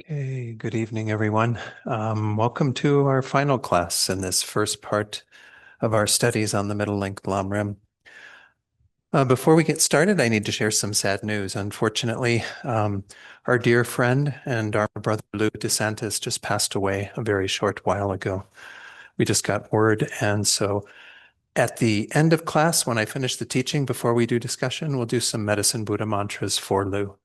Okay, good evening, everyone. Welcome to our final class in this first part of our studies on the middle length Lamrim. Before we get started, I need to share some sad news. Unfortunately, our dear friend and our brother Lou DeSantis just passed away a very short while ago. We just got word, and so at the end of class, when I finish the teaching, before we do discussion, we'll do some medicine Buddha mantras for Lou.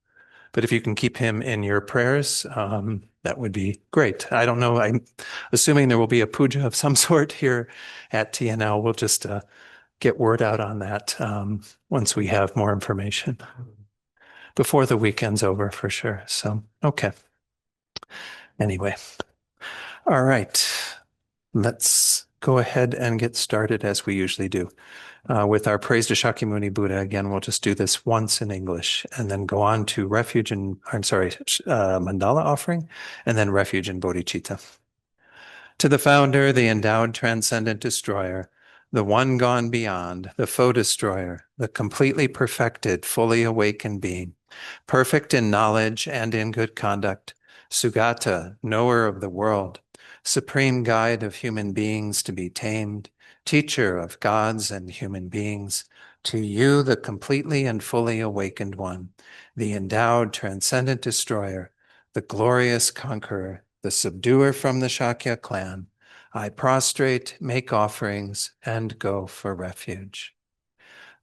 But if you can keep him in your prayers, that would be great. I don't know. I'm assuming there will be a puja of some sort here at TNL. We'll just get word out on that once we have more information before the weekend's over for sure. So, okay. Anyway, all right. Let's go ahead and get started as we usually do. With our praise to Shakyamuni Buddha, again, we'll just do this once in English and then go on to refuge and, mandala offering, and then refuge and bodhicitta. To the founder, the endowed transcendent destroyer, the one gone beyond, the foe destroyer, the completely perfected, fully awakened being, perfect in knowledge and in good conduct, Sugata, knower of the world, supreme guide of human beings to be tamed, teacher of gods and human beings, to you, the completely and fully awakened one, the endowed transcendent destroyer, the glorious conqueror, the subduer from the Shakya clan, I prostrate, make offerings, and go for refuge.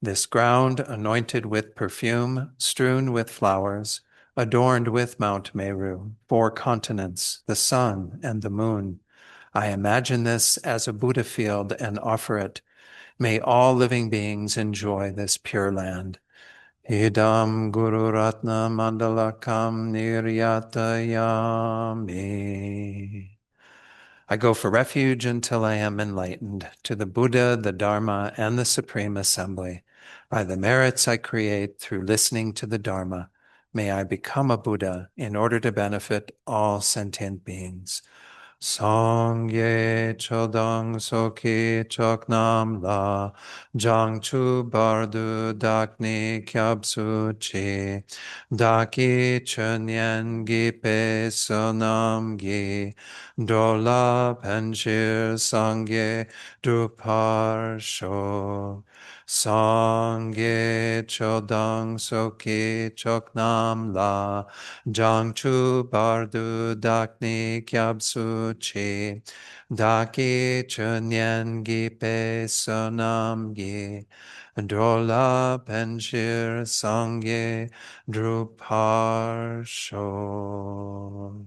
This ground anointed with perfume, strewn with flowers, adorned with Mount Meru, 4 continents, the sun and the moon. I imagine this as a Buddha field and offer it. May all living beings enjoy this pure land. Idam Guru Ratna Mandalakam Niryatayami. I go for refuge until I am enlightened to the Buddha, the Dharma, and the Supreme Assembly. By the merits I create through listening to the Dharma, may I become a Buddha in order to benefit all sentient beings. Sangye chodang soki choknam la jangchu bardu dakni kyabsu chi daki chunyen gi pe sonam gi dola penshir sangye drupar sho Sangye chodang soki choknam la Jangchu bardu dakni kyabsu chi daki chunyen gi pe sonam gi drola penshir sangye drupar sho.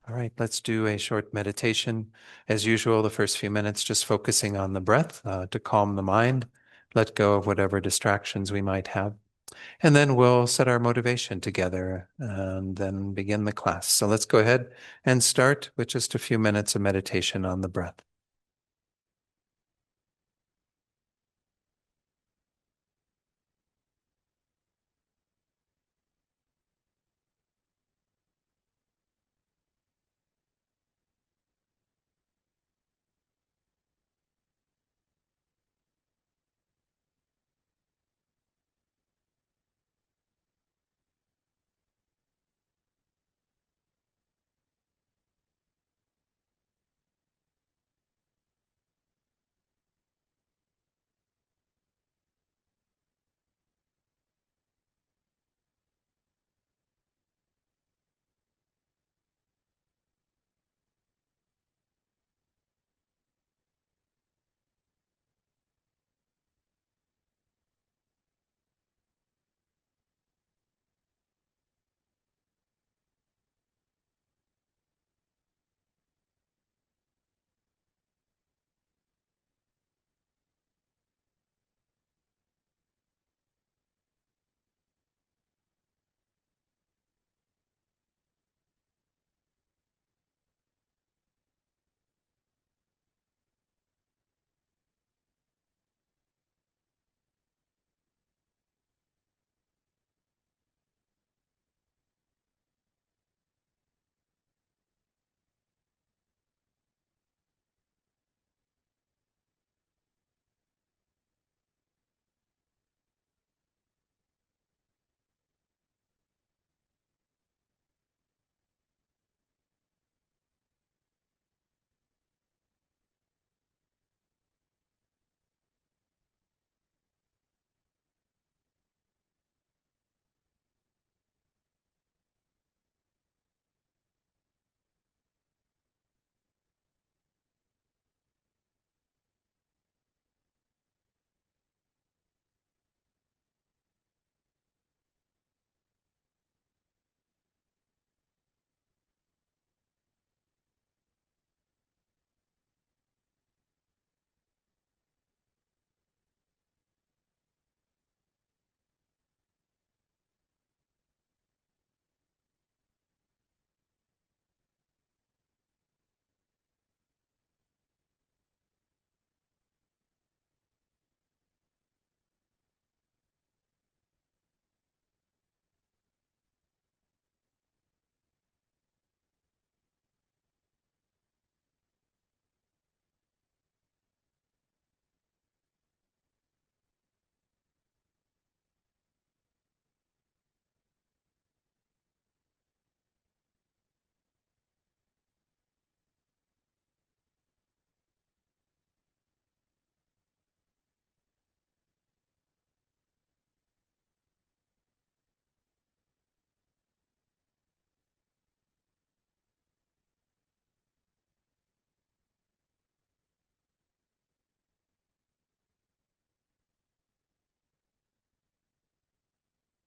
All right, let's do a short meditation. As usual, the first few minutes just focusing on the breath to calm the mind, let go of whatever distractions we might have. And then we'll set our motivation together and then begin the class. So let's go ahead and start with just a few minutes of meditation on the breath.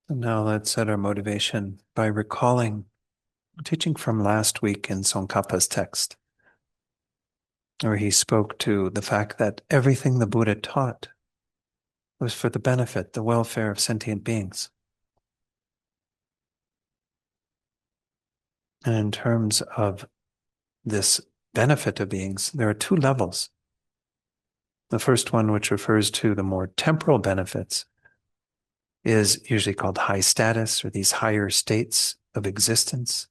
And now let's set our motivation by recalling teaching from last week in Tsongkhapa's text, where he spoke to the fact that everything the Buddha taught was for the benefit, the welfare of sentient beings. And in terms of this benefit of beings, there are two levels. The first one, which refers to the more temporal benefits, is usually called high status, or these higher states of existence.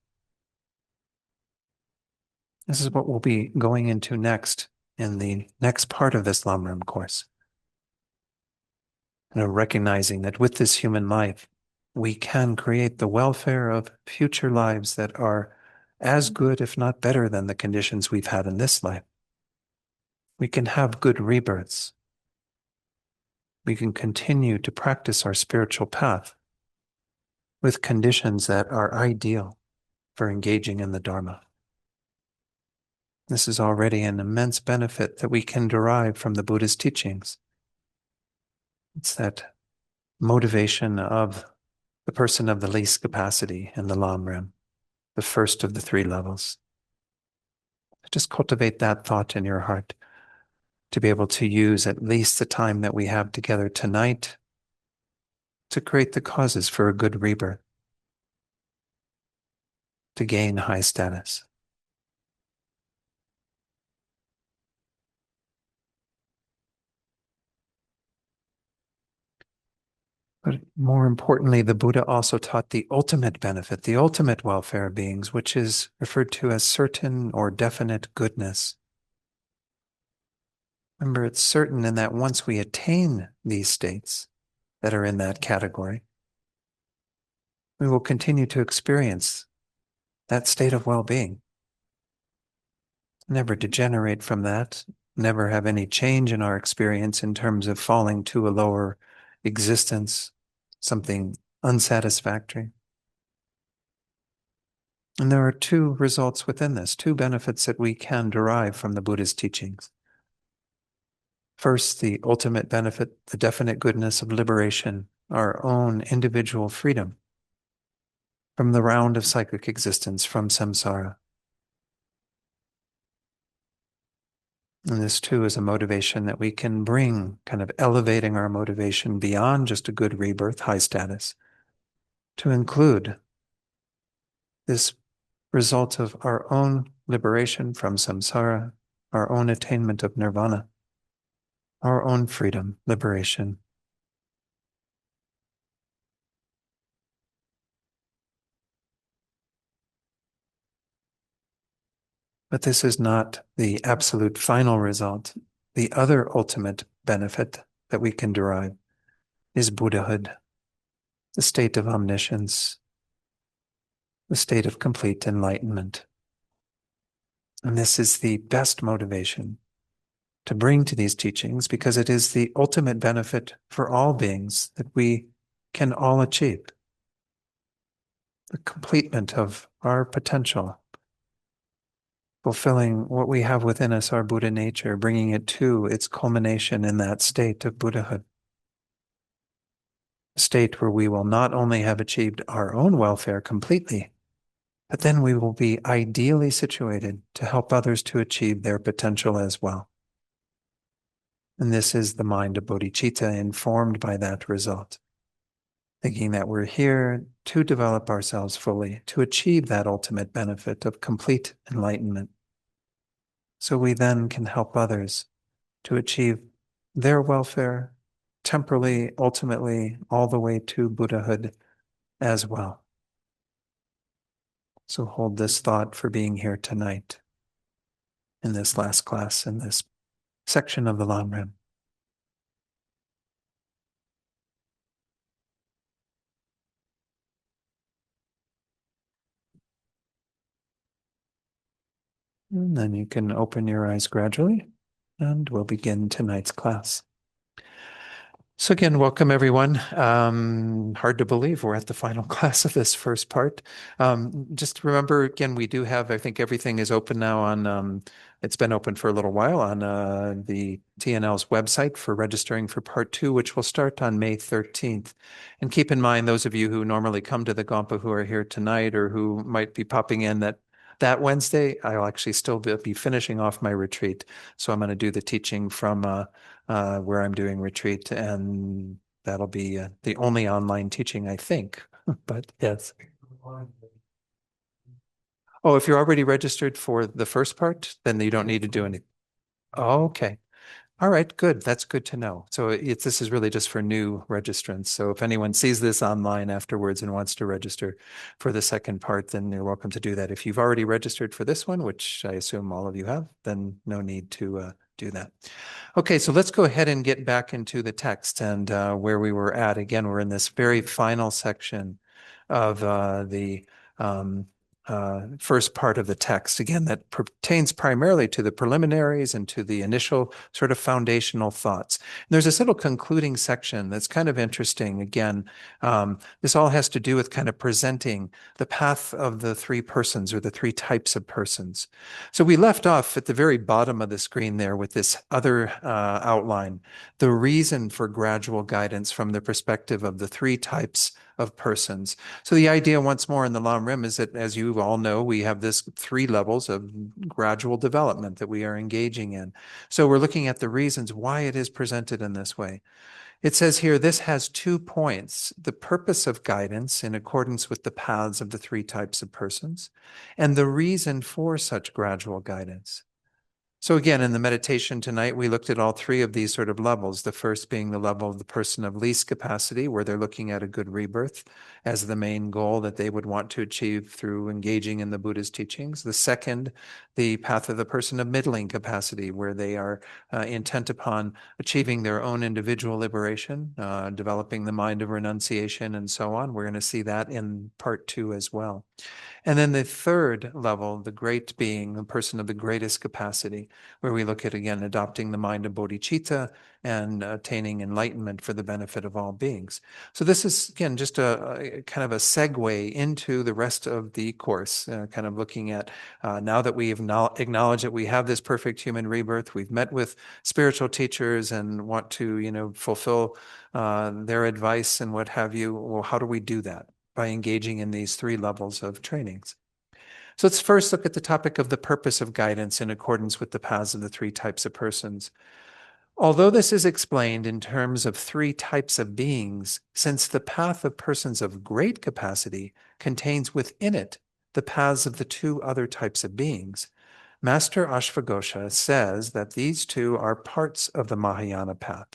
This is what we'll be going into next in the next part of this Lamrim course. Recognizing that with this human life, we can create the welfare of future lives that are as good, if not better, than the conditions we've had in this life. We can have good rebirths. We can continue to practice our spiritual path with conditions that are ideal for engaging in the Dharma. This is already an immense benefit that we can derive from the Buddha's teachings. It's that motivation of the person of the least capacity in the Lamrim, the first of the three levels. Just cultivate that thought in your heart to be able to use at least the time that we have together tonight to create the causes for a good rebirth, to gain high status. But more importantly, the Buddha also taught the ultimate benefit, the ultimate welfare of beings, which is referred to as certain or definite goodness. Remember, it's certain in that once we attain these states that are in that category, we will continue to experience that state of well-being. Never degenerate from that, never have any change in our experience in terms of falling to a lower existence, something unsatisfactory. And there are two results within this, two benefits that we can derive from the Buddha's teachings. First, the ultimate benefit, the definite goodness of liberation, our own individual freedom from the round of cyclic existence, from samsara. And this too is a motivation that we can bring, kind of elevating our motivation beyond just a good rebirth, high status, to include this result of our own liberation from samsara, our own attainment of nirvana, our own freedom, liberation. But this is not the absolute final result. The other ultimate benefit that we can derive is Buddhahood, the state of omniscience, the state of complete enlightenment. And this is the best motivation to bring to these teachings, because it is the ultimate benefit for all beings that we can all achieve. The completement of our potential, fulfilling what we have within us, our Buddha nature, bringing it to its culmination in that state of Buddhahood. A state where we will not only have achieved our own welfare completely, but then we will be ideally situated to help others to achieve their potential as well. And this is the mind of bodhicitta, informed by that result, thinking that we're here to develop ourselves fully, to achieve that ultimate benefit of complete enlightenment. So we then can help others to achieve their welfare temporally, ultimately, all the way to Buddhahood as well. So hold this thought for being here tonight in this last class, in this section of the Lamrim. And then you can open your eyes gradually, and we'll begin tonight's class. So again, welcome everyone. Hard to believe we're at the final class of this first part. Just remember, again, we do have, I think everything is open now on, it's been open for a little while on the TNL's website for registering for part 2, which will start on May 13th. And keep in mind, those of you who normally come to the Gompa who are here tonight or who might be popping in that Wednesday, I'll actually still be finishing off my retreat. So I'm going to do the teaching from where I'm doing retreat, and that'll be the only online teaching, I think. But yes. Oh, if you're already registered for the first part, then you don't need to do anything. Oh, okay. All right, good. That's good to know. So this is really just for new registrants. So if anyone sees this online afterwards and wants to register for the second part, then you're welcome to do that. If you've already registered for this one, which I assume all of you have, then no need to do that. Okay, so let's go ahead and get back into the text and where we were at. Again, we're in this very final section of the first part of the text, again, that pertains primarily to the preliminaries and to the initial sort of foundational thoughts. And there's this little concluding section that's kind of interesting. Again, this all has to do with kind of presenting the path of the three persons or the three types of persons. So we left off at the very bottom of the screen there with this other outline, the reason for gradual guidance from the perspective of the three types of persons. So the idea once more in the Lamrim is that, as you all know, we have this 3 levels of gradual development that we are engaging in. So we're looking at the reasons why it is presented in this way. It says here, this has 2 points: the purpose of guidance in accordance with the paths of the 3 types of persons, and the reason for such gradual guidance. So again, in the meditation tonight, we looked at all 3 of these sort of levels. The first being the level of the person of least capacity, where they're looking at a good rebirth as the main goal that they would want to achieve through engaging in the Buddha's teachings. The second, the path of the person of middling capacity, where they are intent upon achieving their own individual liberation, developing the mind of renunciation, and so on. We're going to see that in part 2 as well. And then the third level, the great being, the person of the greatest capacity, where we look at, again, adopting the mind of bodhicitta and attaining enlightenment for the benefit of all beings. So this is, again, just a kind of a segue into the rest of the course, kind of looking at now that we've acknowledged that we have this perfect human rebirth, we've met with spiritual teachers and want to, fulfill their advice and what have you. Well, how do we do that? By engaging in these 3 levels of trainings. So let's first look at the topic of the purpose of guidance in accordance with the paths of the 3 types of persons. Although this is explained in terms of 3 types of beings, since the path of persons of great capacity contains within it the paths of the 2 other types of beings, Master Ashvaghosha says that these 2 are parts of the Mahayana path.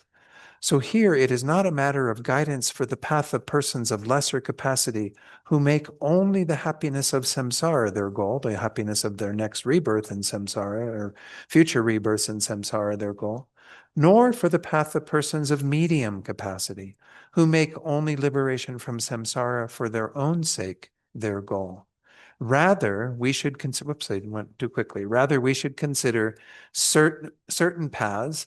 So here it is not a matter of guidance for the path of persons of lesser capacity who make only the happiness of samsara their goal, the happiness of their next rebirth in samsara or future rebirths in samsara their goal, nor for the path of persons of medium capacity who make only liberation from samsara for their own sake their goal. Rather, we should consider, whoops, I went too quickly. Rather, we should consider certain paths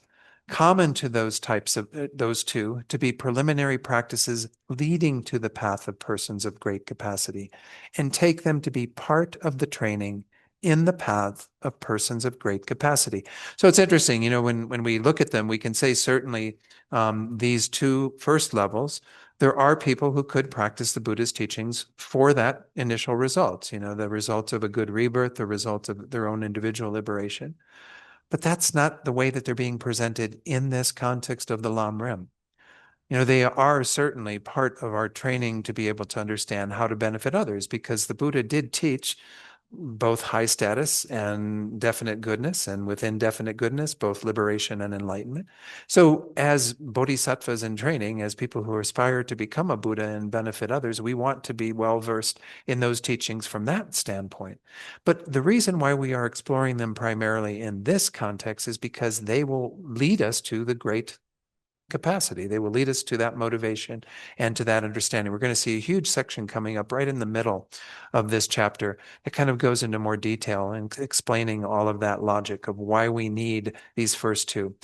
common to those types of those 2 to be preliminary practices leading to the path of persons of great capacity, and take them to be part of the training in the path of persons of great capacity. So it's interesting, when we look at them, we can say certainly these 2 first levels, there are people who could practice the Buddha's teachings for that initial result, the result of a good rebirth, the result of their own individual liberation. But that's not the way that they're being presented in this context of the Lamrim. They are certainly part of our training to be able to understand how to benefit others, because the Buddha did teach both high status and definite goodness, and within definite goodness, both liberation and enlightenment. So as bodhisattvas in training, as people who aspire to become a Buddha and benefit others, we want to be well-versed in those teachings from that standpoint. But the reason why we are exploring them primarily in this context is because they will lead us to the great capacity. They will lead us to that motivation and to that understanding. We're going to see a huge section coming up right in the middle of this chapter. It kind of goes into more detail and explaining all of that logic of why we need these first two.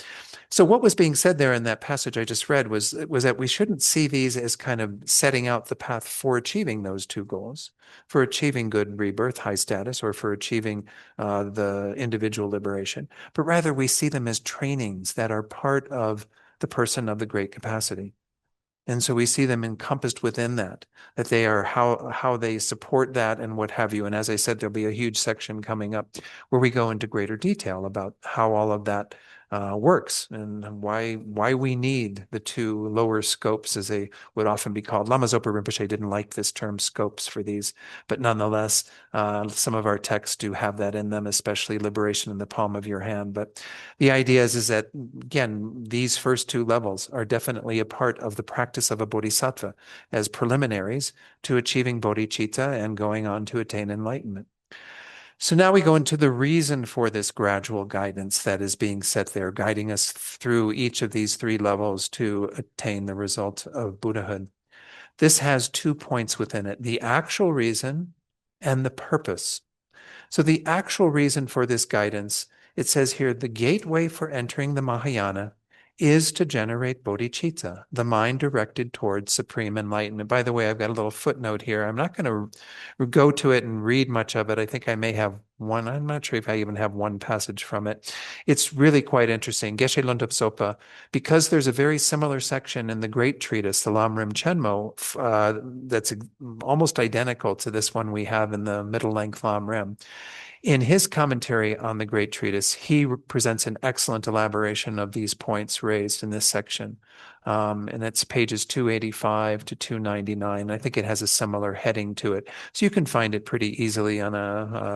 So what was being said there in that passage I just read was that we shouldn't see these as kind of setting out the path for achieving those two goals, for achieving good rebirth, high status, or for achieving the individual liberation, but rather we see them as trainings that are part of the person of the great capacity. And so we see them encompassed within that they are how they support that and what have you. And as I said, there'll be a huge section coming up where we go into greater detail about how all of that works and why we need the two lower scopes, as they would often be called. Lama Zopa Rinpoche didn't like this term scopes for these, but nonetheless, some of our texts do have that in them, especially liberation in the palm of your hand. But the idea is that, again, these first two levels are definitely a part of the practice of a bodhisattva as preliminaries to achieving bodhicitta and going on to attain enlightenment. So now we go into the reason for this gradual guidance that is being set there, guiding us through each of these three levels to attain the result of Buddhahood. This has 2 points within it, the actual reason and the purpose. So the actual reason for this guidance, it says here, the gateway for entering the Mahayana is to generate bodhicitta, the mind directed towards supreme enlightenment. By the way, I've got a little footnote here. I'm not going to go to it and read much of it. I think I may have one. I'm not sure if I even have one passage from it. It's really quite interesting. Geshe Luntap Sopa, because there's a very similar section in the great treatise, the Lamrim Chenmo, that's almost identical to this one we have in the middle length Lamrim. In his commentary on the great treatise, he presents an excellent elaboration of these points raised in this section. And it's pages 285 to 299. I think it has a similar heading to it. So you can find it pretty easily on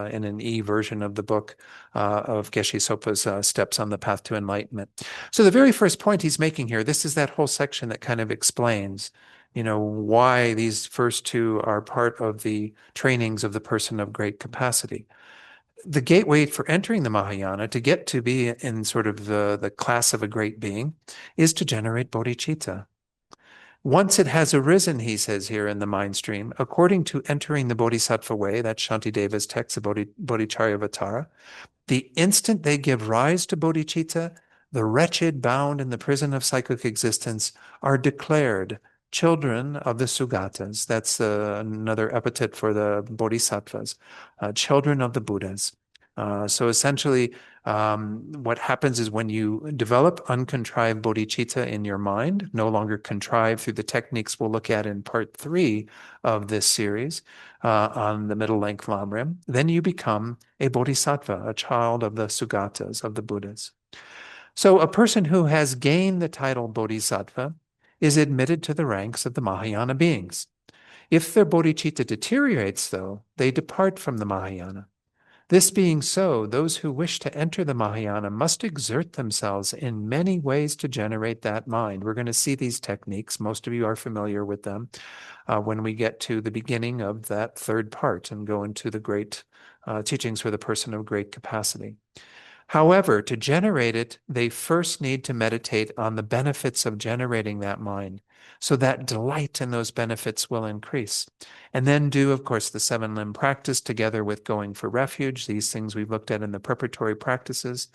in an e-version of the book of Geshe Sopa's Steps on the Path to Enlightenment. So the very first point he's making here, this is that whole section that kind of explains why these first two are part of the trainings of the person of great capacity. The gateway for entering the Mahayana, to get to be in sort of the class of a great being, is to generate bodhicitta. Once it has arisen, he says here in the mind stream, according to entering the bodhisattva way, that's Shantideva's text, the Bodhicharyavatara, the instant they give rise to bodhicitta, the wretched bound in the prison of psychic existence are declared children of the Sugatas. That's another epithet for the bodhisattvas, children of the Buddhas. So essentially, what happens is when you develop uncontrived bodhicitta in your mind, no longer contrived through the techniques we'll look at in part 3 of this series on the middle length Lamrim, then you become a bodhisattva, a child of the Sugatas, of the Buddhas. So a person who has gained the title bodhisattva is admitted to the ranks of the Mahayana beings. If their bodhicitta deteriorates, though, they depart from the Mahayana. This being so, those who wish to enter the Mahayana must exert themselves in many ways to generate that mind. We're going to see these techniques. Most of you are familiar with them when we get to the beginning of that third part and go into the great teachings for the person of great capacity. However, to generate it, they first need to meditate on the benefits of generating that mind, so that delight in those benefits will increase. And then do, of course, the 7-limb practice together with going for refuge, these things we've looked at in the preparatory practices.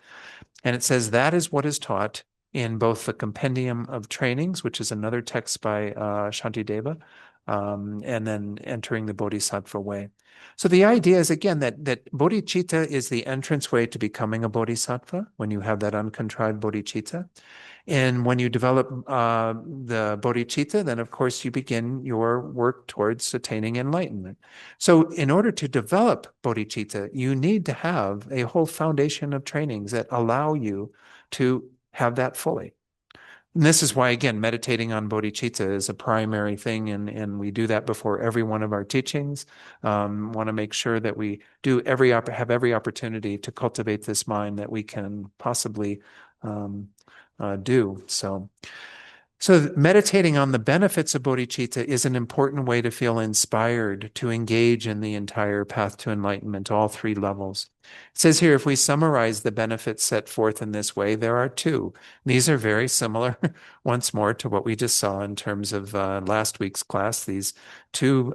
And it says that is what is taught in both the Compendium of Trainings, which is another text by Shantideva, and then entering the Bodhisattva way. So the idea is, again, that bodhicitta is the entranceway to becoming a bodhisattva when you have that uncontrived bodhicitta. And when you develop the bodhicitta, then of course you begin your work towards attaining enlightenment. So in order to develop bodhicitta, you need to have a whole foundation of trainings that allow you to have that fully. And this is why, again, meditating on bodhicitta is a primary thing, and we do that before every one of our teachings. Want to make sure that we do have every opportunity to cultivate this mind that we can possibly do. So So meditating on the benefits of bodhicitta is an important way to feel inspired to engage in the entire path to enlightenment, all three levels. It says here, if we summarize the benefits set forth in this way, there are two. These are very similar, once more, to what we just saw in terms of last week's class, these two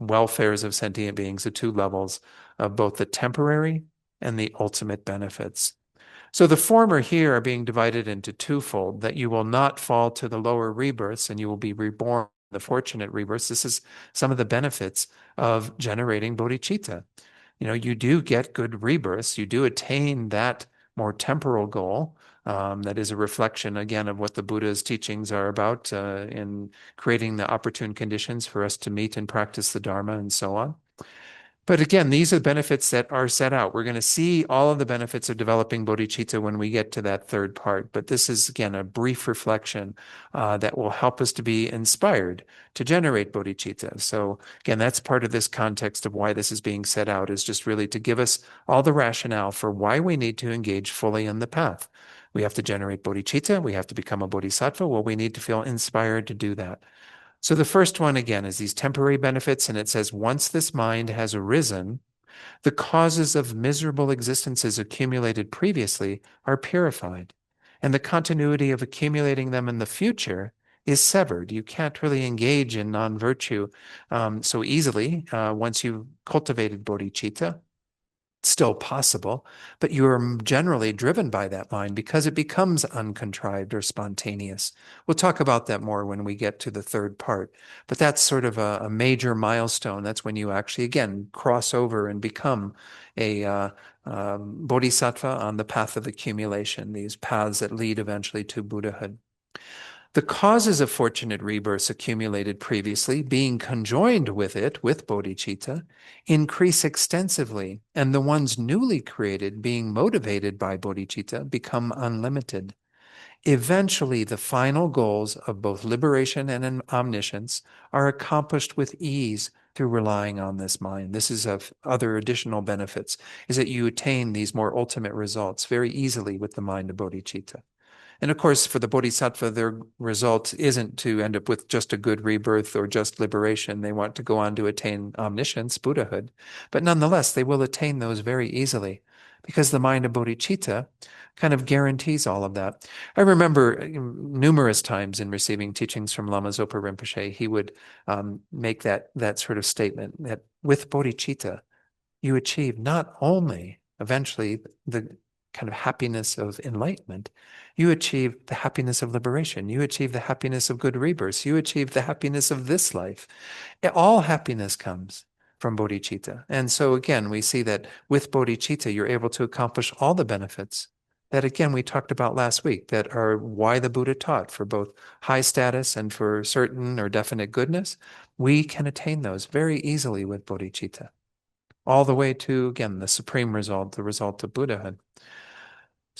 welfares of sentient beings, the two levels of both the temporary and the ultimate benefits. So the former here are being divided into twofold, that you will not fall to the lower rebirths and you will be reborn, the fortunate rebirths. This is some of the benefits of generating bodhicitta. You do get good rebirths. You do attain that more temporal goal. That is a reflection, again, of what the Buddha's teachings are about in creating the opportune conditions for us to meet and practice the Dharma and so on. But again, these are the benefits that are set out. We're going to see all of the benefits of developing bodhicitta when we get to that third part. But this is, again, a brief reflection that will help us to be inspired to generate bodhicitta. So again, that's part of this context of why this is being set out, is just really to give us all the rationale for why we need to engage fully in the path. We have to generate bodhicitta. We have to become a bodhisattva. Well, we need to feel inspired to do that. So the first one, again, is these temporary benefits. And it says, once this mind has arisen, the causes of miserable existences accumulated previously are purified. And the continuity of accumulating them in the future is severed. You can't really engage in non-virtue so easily once you've cultivated bodhicitta. Still possible, but you are generally driven by that mind because it becomes uncontrived or spontaneous. We'll talk about that more when we get to the third part, but that's sort of a major milestone. That's when you actually, again, cross over and become a bodhisattva on the path of accumulation, these paths that lead eventually to Buddhahood. The causes of fortunate rebirths accumulated previously, being conjoined with it, with bodhicitta, increase extensively, and the ones newly created, being motivated by bodhicitta, become unlimited. Eventually, the final goals of both liberation and omniscience are accomplished with ease through relying on this mind. This is of other additional benefits, is that you attain these more ultimate results very easily with the mind of bodhicitta. And of course, for the bodhisattva, their result isn't to end up with just a good rebirth or just liberation. They want to go on to attain omniscience, Buddhahood. But nonetheless, they will attain those very easily because the mind of bodhicitta kind of guarantees all of that. I remember numerous times in receiving teachings from Lama Zopa Rinpoche, he would make that sort of statement that with bodhicitta, you achieve not only eventually the kind of happiness of enlightenment, you achieve the happiness of liberation. You achieve the happiness of good rebirths. You achieve the happiness of this life. All happiness comes from bodhicitta. And so again, we see that with bodhicitta, you're able to accomplish all the benefits that, again, we talked about last week, that are why the Buddha taught for both high status and for certain or definite goodness. We can attain those very easily with bodhicitta, all the way to, again, the supreme result, the result of Buddhahood.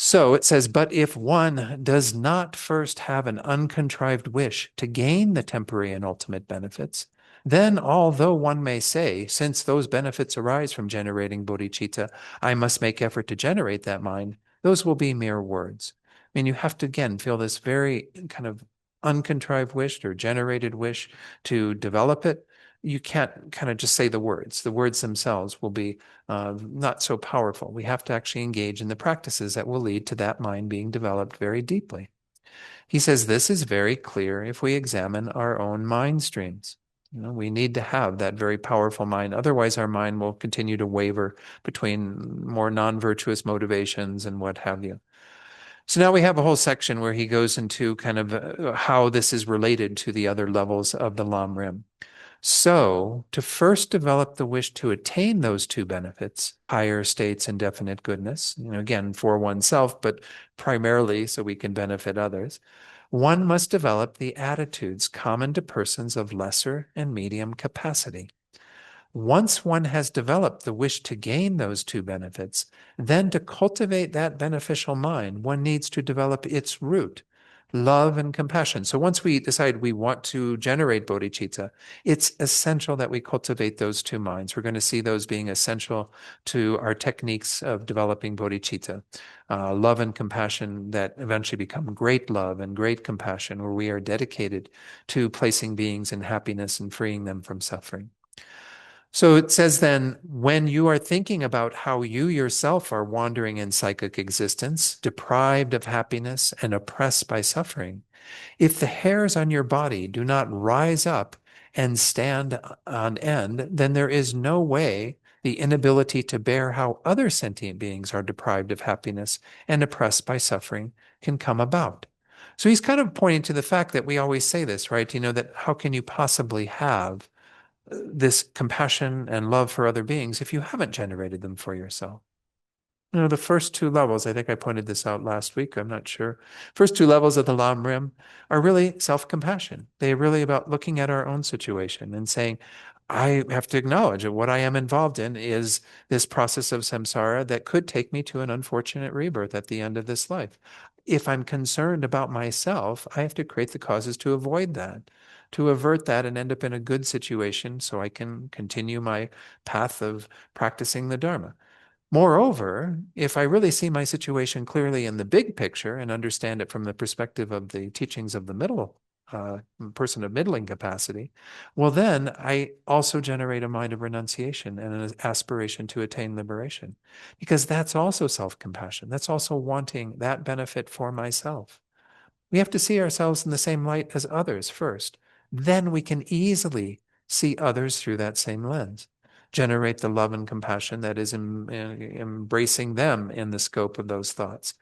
So it says, but if one does not first have an uncontrived wish to gain the temporary and ultimate benefits, then although one may say, since those benefits arise from generating bodhicitta, I must make effort to generate that mind, those will be mere words. I mean, you have to, again, feel this very kind of uncontrived wish or generated wish to develop it. You can't kind of just say the words. The words themselves will be not so powerful. We have to actually engage in the practices that will lead to that mind being developed very deeply. He says this is very clear if we examine our own mind streams. We need to have that very powerful mind. Otherwise, our mind will continue to waver between more non-virtuous motivations and what have you. So now we have a whole section where he goes into kind of how this is related to the other levels of the Lamrim. So, to first develop the wish to attain those two benefits, higher states and definite goodness, again, for oneself, but primarily so we can benefit others, one must develop the attitudes common to persons of lesser and medium capacity. Once one has developed the wish to gain those two benefits, then to cultivate that beneficial mind, one needs to develop its root, love and compassion. So once we decide we want to generate bodhicitta, it's essential that we cultivate those two minds. We're going to see those being essential to our techniques of developing bodhicitta. Love and compassion that eventually become great love and great compassion, where we are dedicated to placing beings in happiness and freeing them from suffering. So it says then, when you are thinking about how you yourself are wandering in psychic existence, deprived of happiness and oppressed by suffering, if the hairs on your body do not rise up and stand on end, then there is no way the inability to bear how other sentient beings are deprived of happiness and oppressed by suffering can come about. So he's kind of pointing to the fact that we always say this, right? That how can you possibly have this compassion and love for other beings if you haven't generated them for yourself? The first two levels, I think I pointed this out last week, I'm not sure. First two levels of the Lamrim are really self-compassion. They're really about looking at our own situation and saying, I have to acknowledge that what I am involved in is this process of samsara that could take me to an unfortunate rebirth at the end of this life. If I'm concerned about myself, I have to create the causes to avoid that, to avert that and end up in a good situation so I can continue my path of practicing the Dharma. Moreover, if I really see my situation clearly in the big picture and understand it from the perspective of the teachings of the middle person of middling capacity, well, then I also generate a mind of renunciation and an aspiration to attain liberation, because that's also self-compassion. That's also wanting that benefit for myself. We have to see ourselves in the same light as others first. Then we can easily see others through that same lens, generate the love and compassion that is embracing them in the scope of those thoughts.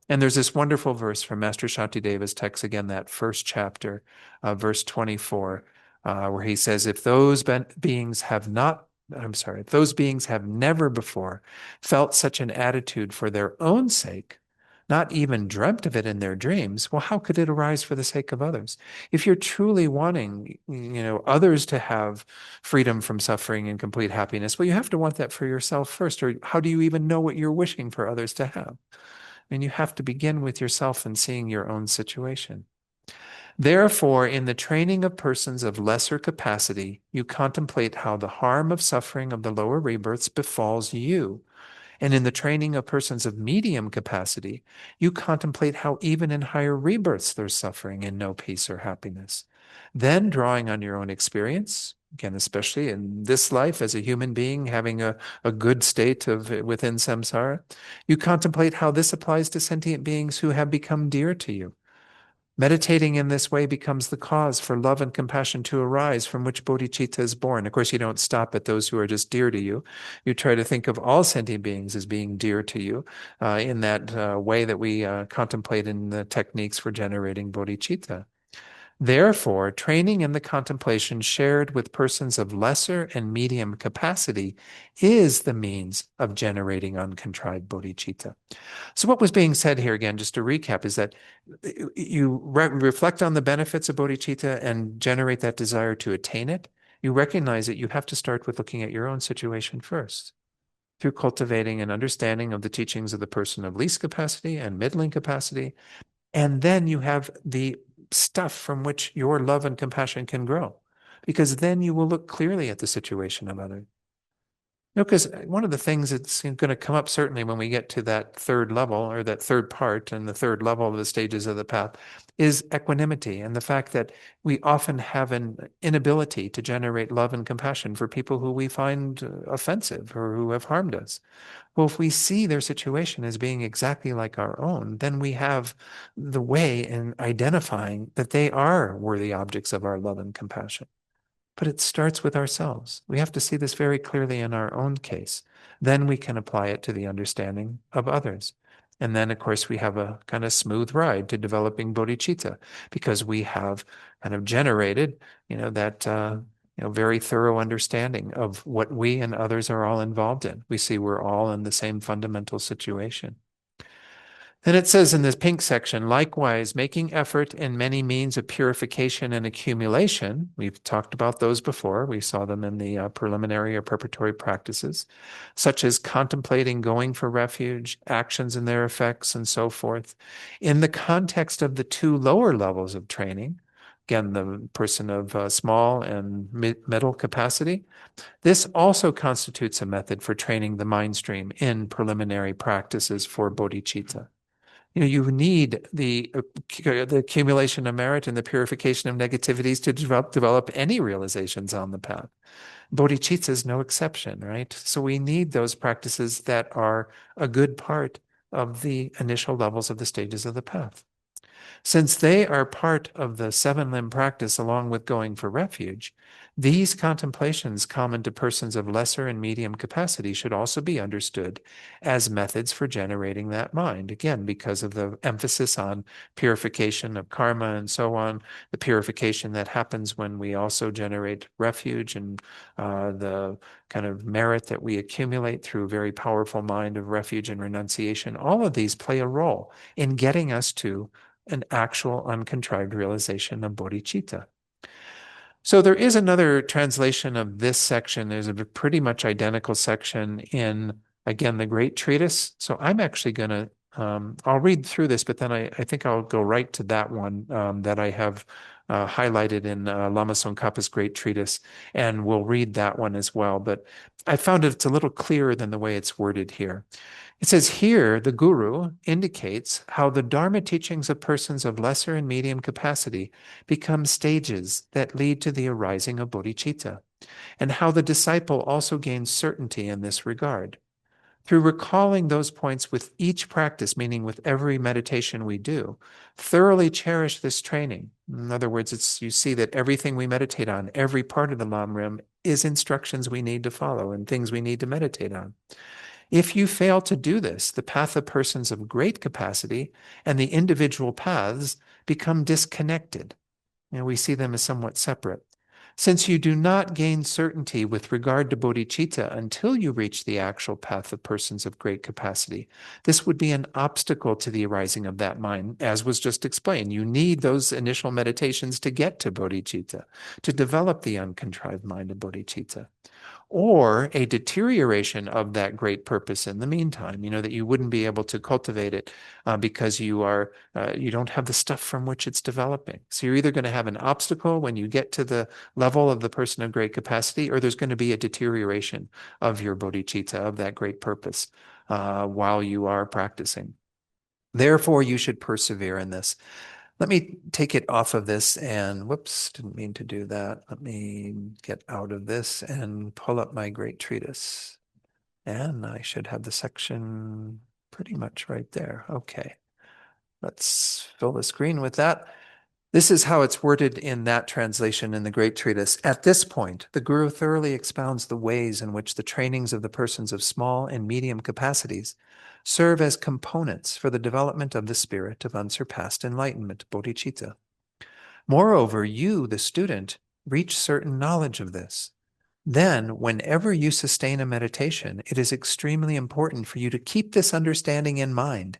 And there's this wonderful verse from Master Shantideva's text, again, that first chapter, verse 24, where he says, if those beings have not, I'm sorry, if those beings have never before felt such an attitude for their own sake, not even dreamt of it in their dreams, well, how could it arise for the sake of others? If you're truly wanting, others to have freedom from suffering and complete happiness, well, you have to want that for yourself first, or how do you even know what you're wishing for others to have? You have to begin with yourself and seeing your own situation. Therefore, in the training of persons of lesser capacity, you contemplate how the harm of suffering of the lower rebirths befalls you. And in the training of persons of medium capacity, you contemplate how even in higher rebirths there's suffering and no peace or happiness. Then, drawing on your own experience, again, especially in this life as a human being having a good state of within samsara, you contemplate how this applies to sentient beings who have become dear to you. Meditating in this way becomes the cause for love and compassion to arise, from which bodhicitta is born. Of course, you don't stop at those who are just dear to you. You try to think of all sentient beings as being dear to you in that way that we contemplate in the techniques for generating bodhicitta. Therefore, training in the contemplation shared with persons of lesser and medium capacity is the means of generating uncontrived bodhicitta. So what was being said here, again, just to recap, is that you reflect on the benefits of bodhicitta and generate that desire to attain it. You recognize that you have to start with looking at your own situation first, through cultivating an understanding of the teachings of the person of least capacity and middling capacity. And then you have the stuff from which your love and compassion can grow, because then you will look clearly at the situation of others. Because one of the things that's going to come up certainly when we get to that third level, or that third part and the third level of the stages of the path, is equanimity, and the fact that we often have an inability to generate love and compassion for people who we find offensive or who have harmed us. Well, if we see their situation as being exactly like our own, then we have the way in identifying that they are worthy objects of our love and compassion. But it starts with ourselves. We have to see this very clearly in our own case. Then we can apply it to the understanding of others. And then, of course, we have a kind of smooth ride to developing bodhicitta, because we have kind of generated, that very thorough understanding of what we and others are all involved in. We see we're all in the same fundamental situation. Then it says in this pink section, likewise, making effort in many means of purification and accumulation. We've talked about those before. We saw them in the preliminary or preparatory practices, such as contemplating going for refuge, actions and their effects, and so forth. In the context of the two lower levels of training, again, the person of small and middle capacity, this also constitutes a method for training the mind stream in preliminary practices for bodhicitta. You need the accumulation of merit and the purification of negativities to develop any realizations on the path. Bodhicitta is no exception, right? So we need those practices that are a good part of the initial levels of the stages of the path. Since they are part of the seven limb practice along with going for refuge, these contemplations common to persons of lesser and medium capacity should also be understood as methods for generating that mind. Again, because of the emphasis on purification of karma and so on, the purification that happens when we also generate refuge and the kind of merit that we accumulate through very powerful mind of refuge and renunciation, all of these play a role in getting us to an actual uncontrived realization of bodhicitta. So there is another translation of this section. There's a pretty much identical section in, again, the Great Treatise. So I'm actually going to, I'll read through this, but then I think I'll go right to that one that I have highlighted in Lama Tsongkhapa's Great Treatise, and we'll read that one as well. But I found it's a little clearer than the way it's worded here. It says here, the guru indicates how the Dharma teachings of persons of lesser and medium capacity become stages that lead to the arising of bodhicitta, and how the disciple also gains certainty in this regard. Through recalling those points with each practice, meaning with every meditation we do, thoroughly cherish this training. In other words, you see that everything we meditate on, every part of the Lamrim, is instructions we need to follow and things we need to meditate on. If you fail to do this, the path of persons of great capacity and the individual paths become disconnected. We see them as somewhat separate. Since you do not gain certainty with regard to bodhicitta until you reach the actual path of persons of great capacity, this would be an obstacle to the arising of that mind, as was just explained. You need those initial meditations to get to bodhicitta, to develop the uncontrived mind of bodhicitta, or a deterioration of that great purpose in the meantime, that you wouldn't be able to cultivate it because you don't have the stuff from which it's developing. So you're either going to have an obstacle when you get to the level of the person of great capacity, or there's going to be a deterioration of your bodhicitta, of that great purpose, while you are practicing. Therefore, you should persevere in this. Let me take it off of this and whoops, didn't mean to do that. Let me get out of this and pull up my Great Treatise. And I should have the section pretty much right there. Okay, let's fill the screen with that. This is how it's worded in that translation in the Great Treatise. At this point, the Guru thoroughly expounds the ways in which the trainings of the persons of small and medium capacities serve as components for the development of the spirit of unsurpassed enlightenment, bodhicitta. Moreover, you, the student, reach certain knowledge of this. Then, whenever you sustain a meditation, it is extremely important for you to keep this understanding in mind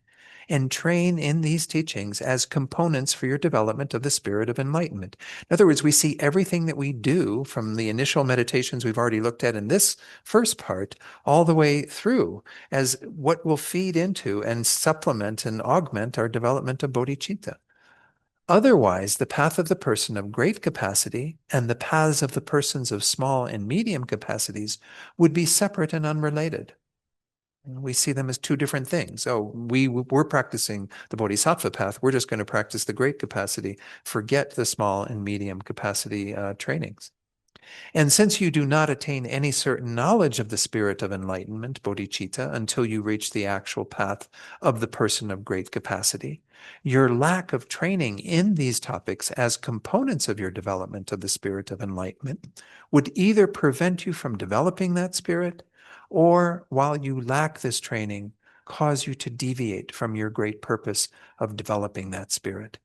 and train in these teachings as components for your development of the spirit of enlightenment. In other words, we see everything that we do from the initial meditations we've already looked at in this first part all the way through as what will feed into and supplement and augment our development of bodhicitta. Otherwise, the path of the person of great capacity and the paths of the persons of small and medium capacities would be separate and unrelated. We see them as two different things. Oh, we're practicing the bodhisattva path. We're just going to practice the great capacity. Forget the small and medium capacity trainings. And since you do not attain any certain knowledge of the spirit of enlightenment, bodhicitta, until you reach the actual path of the person of great capacity, your lack of training in these topics as components of your development of the spirit of enlightenment would either prevent you from developing that spirit, or while you lack this training, cause you to deviate from your great purpose of developing that spirit.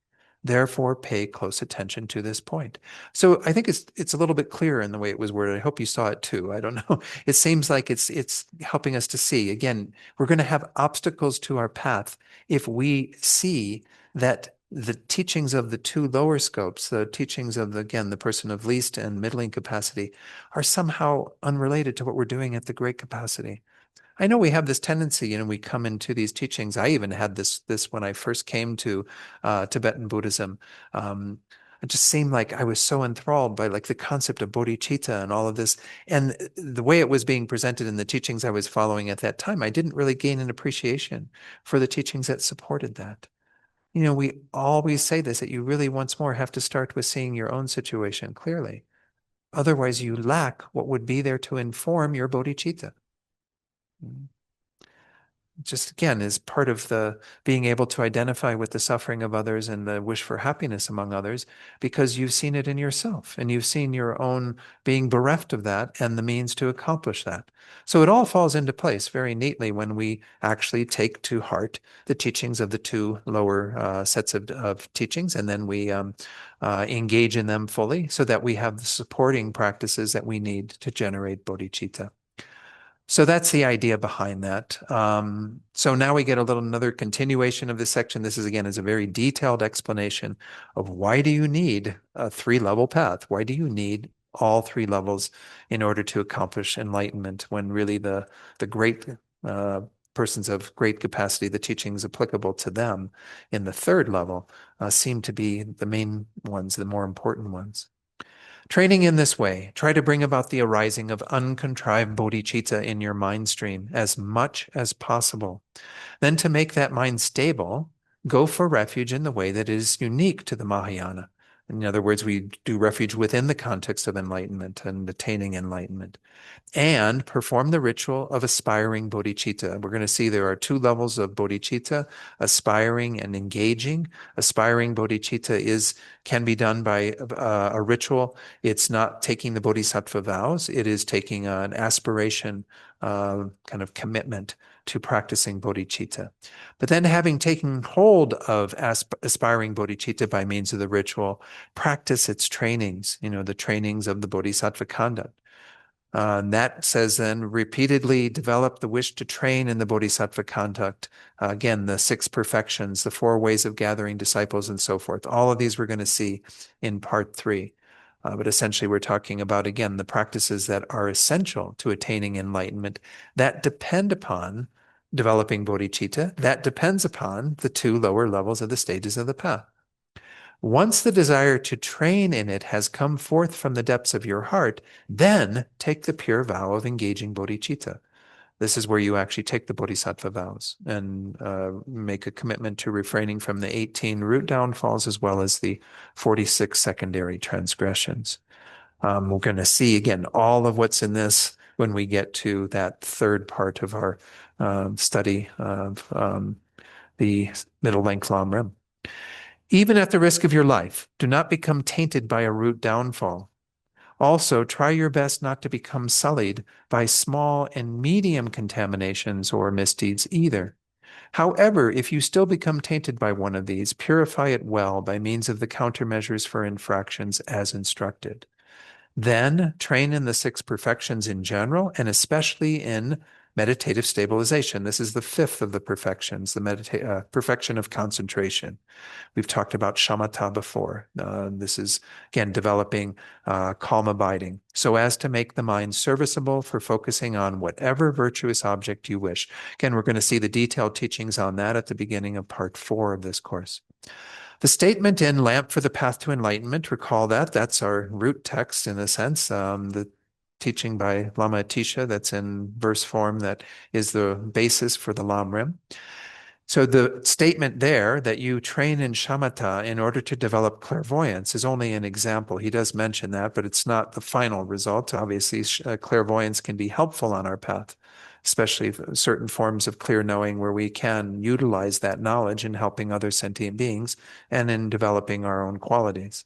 Therefore, pay close attention to this point. So I think it's a little bit clearer in the way it was worded. I hope you saw it too. I don't know. It seems like it's helping us to see. Again, we're going to have obstacles to our path if we see that the teachings of the two lower scopes, the teachings of, again, the person of least and middling capacity, are somehow unrelated to what we're doing at the great capacity. I know we have this tendency, we come into these teachings. I even had this when I first came to Tibetan Buddhism. It just seemed like I was so enthralled by like the concept of bodhicitta and all of this. And the way it was being presented in the teachings I was following at that time, I didn't really gain an appreciation for the teachings that supported that. We always say this, that you really once more have to start with seeing your own situation clearly. Otherwise, you lack what would be there to inform your bodhicitta. Just again is part of the being able to identify with the suffering of others and the wish for happiness among others, because you've seen it in yourself and you've seen your own being bereft of that and the means to accomplish that. So it all falls into place very neatly when we actually take to heart the teachings of the two lower sets of teachings, and then we engage in them fully so that we have the supporting practices that we need to generate bodhicitta. So that's the idea behind that. So now we get another continuation of this section. This is a very detailed explanation of why do you need a three-level path? Why do you need all three levels in order to accomplish enlightenment, when really the great persons of great capacity, the teachings applicable to them in the third level, seem to be the main ones, the more important ones. Training in this way, try to bring about the arising of uncontrived bodhicitta in your mind stream as much as possible. Then, to make that mind stable, go for refuge in the way that is unique to the Mahayana. In other words, we do refuge within the context of enlightenment and attaining enlightenment. And perform the ritual of aspiring bodhicitta. We're going to see there are two levels of bodhicitta: aspiring and engaging. Aspiring bodhicitta can be done by a ritual. It's not taking the bodhisattva vows. It is taking an aspiration kind of commitment to practicing bodhicitta. But then, having taken hold of aspiring bodhicitta by means of the ritual, practice its trainings, the trainings of the bodhisattva conduct. That says then, repeatedly develop the wish to train in the bodhisattva conduct. Again, the 6 perfections, the 4 ways of gathering disciples, and so forth. All of these we're going to see in part 3. But essentially, we're talking about, again, the practices that are essential to attaining enlightenment that depend upon developing bodhicitta, that depends upon the 2 lower levels of the stages of the path. Once the desire to train in it has come forth from the depths of your heart, then take the pure vow of engaging bodhicitta. This is where you actually take the bodhisattva vows and make a commitment to refraining from the 18 root downfalls as well as the 46 secondary transgressions. We're going to see, again, all of what's in this when we get to that third part of our study of the middle length Lamrim. Even at the risk of your life, do not become tainted by a root downfall. Also, try your best not to become sullied by small and medium contaminations or misdeeds either. However, if you still become tainted by one of these, purify it well by means of the countermeasures for infractions as instructed. Then train in the 6 perfections in general, and especially in meditative stabilization. This is the 5th of the perfections, the perfection of concentration. We've talked about shamatha before. This is, again, developing calm abiding, so as to make the mind serviceable for focusing on whatever virtuous object you wish. Again, we're going to see the detailed teachings on that at the beginning of part 4 of this course. The statement in Lamp for the Path to Enlightenment, recall that's our root text in a sense, the teaching by Lama Atisha that's in verse form that is the basis for the Lamrim. So the statement there that you train in shamatha in order to develop clairvoyance is only an example. He does mention that, but it's not the final result. Obviously, clairvoyance can be helpful on our path, especially certain forms of clear knowing where we can utilize that knowledge in helping other sentient beings and in developing our own qualities.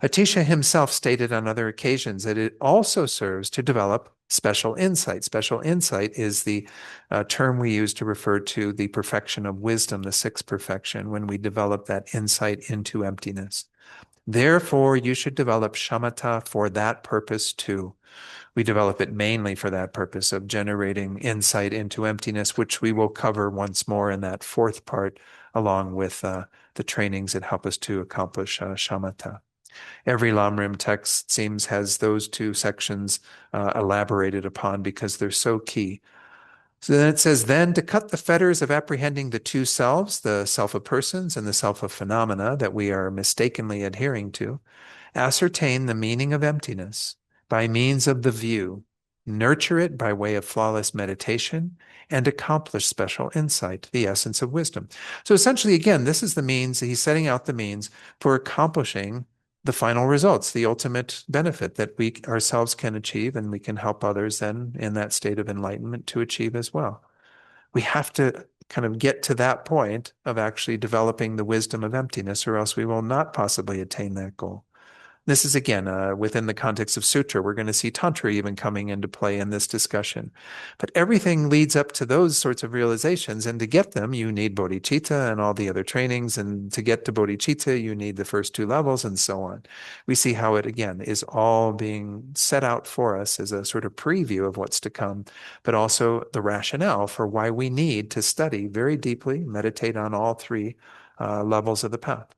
Atisha himself stated on other occasions that it also serves to develop special insight. Special insight is the term we use to refer to the perfection of wisdom, the sixth perfection, when we develop that insight into emptiness. Therefore, you should develop shamatha for that purpose too. We develop it mainly for that purpose of generating insight into emptiness, which we will cover once more in that fourth part, along with the trainings that help us to accomplish shamatha. Every Lamrim text seems has those two sections elaborated upon because they're so key. So then it says, then to cut the fetters of apprehending the two selves, the self of persons and the self of phenomena that we are mistakenly adhering to, ascertain the meaning of emptiness by means of the view, nurture it by way of flawless meditation, and accomplish special insight, the essence of wisdom. So essentially, again, this is the means, he's setting out the means for accomplishing the final results, the ultimate benefit that we ourselves can achieve, and we can help others then in that state of enlightenment to achieve as well. We have to kind of get to that point of actually developing the wisdom of emptiness, or else we will not possibly attain that goal. This is again within the context of sutra. We're going to see tantra even coming into play in this discussion. But everything leads up to those sorts of realizations, and to get them, you need bodhicitta and all the other trainings. And to get to bodhicitta, you need the first two levels, and so on. We see how it again is all being set out for us as a sort of preview of what's to come, but also the rationale for why we need to study very deeply, meditate on all three levels of the path.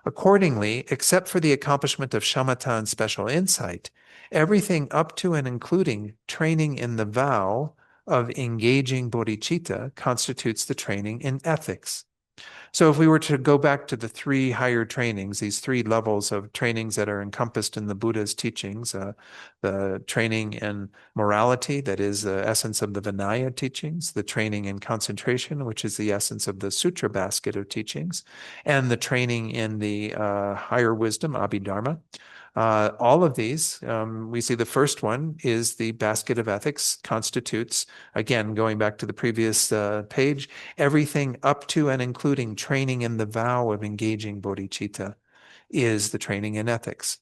Accordingly, except for the accomplishment of shamatha and special insight, everything up to and including training in the vow of engaging bodhicitta constitutes the training in ethics. So if we were to go back to the three higher trainings, these three levels of trainings that are encompassed in the Buddha's teachings, the training in morality, that is the essence of the Vinaya teachings, the training in concentration, which is the essence of the Sutra basket of teachings, and the training in the higher wisdom, Abhidharma. All of these, we see the first one is the basket of ethics constitutes, again, going back to the previous page, everything up to and including training in the vow of engaging bodhicitta is the training in ethics.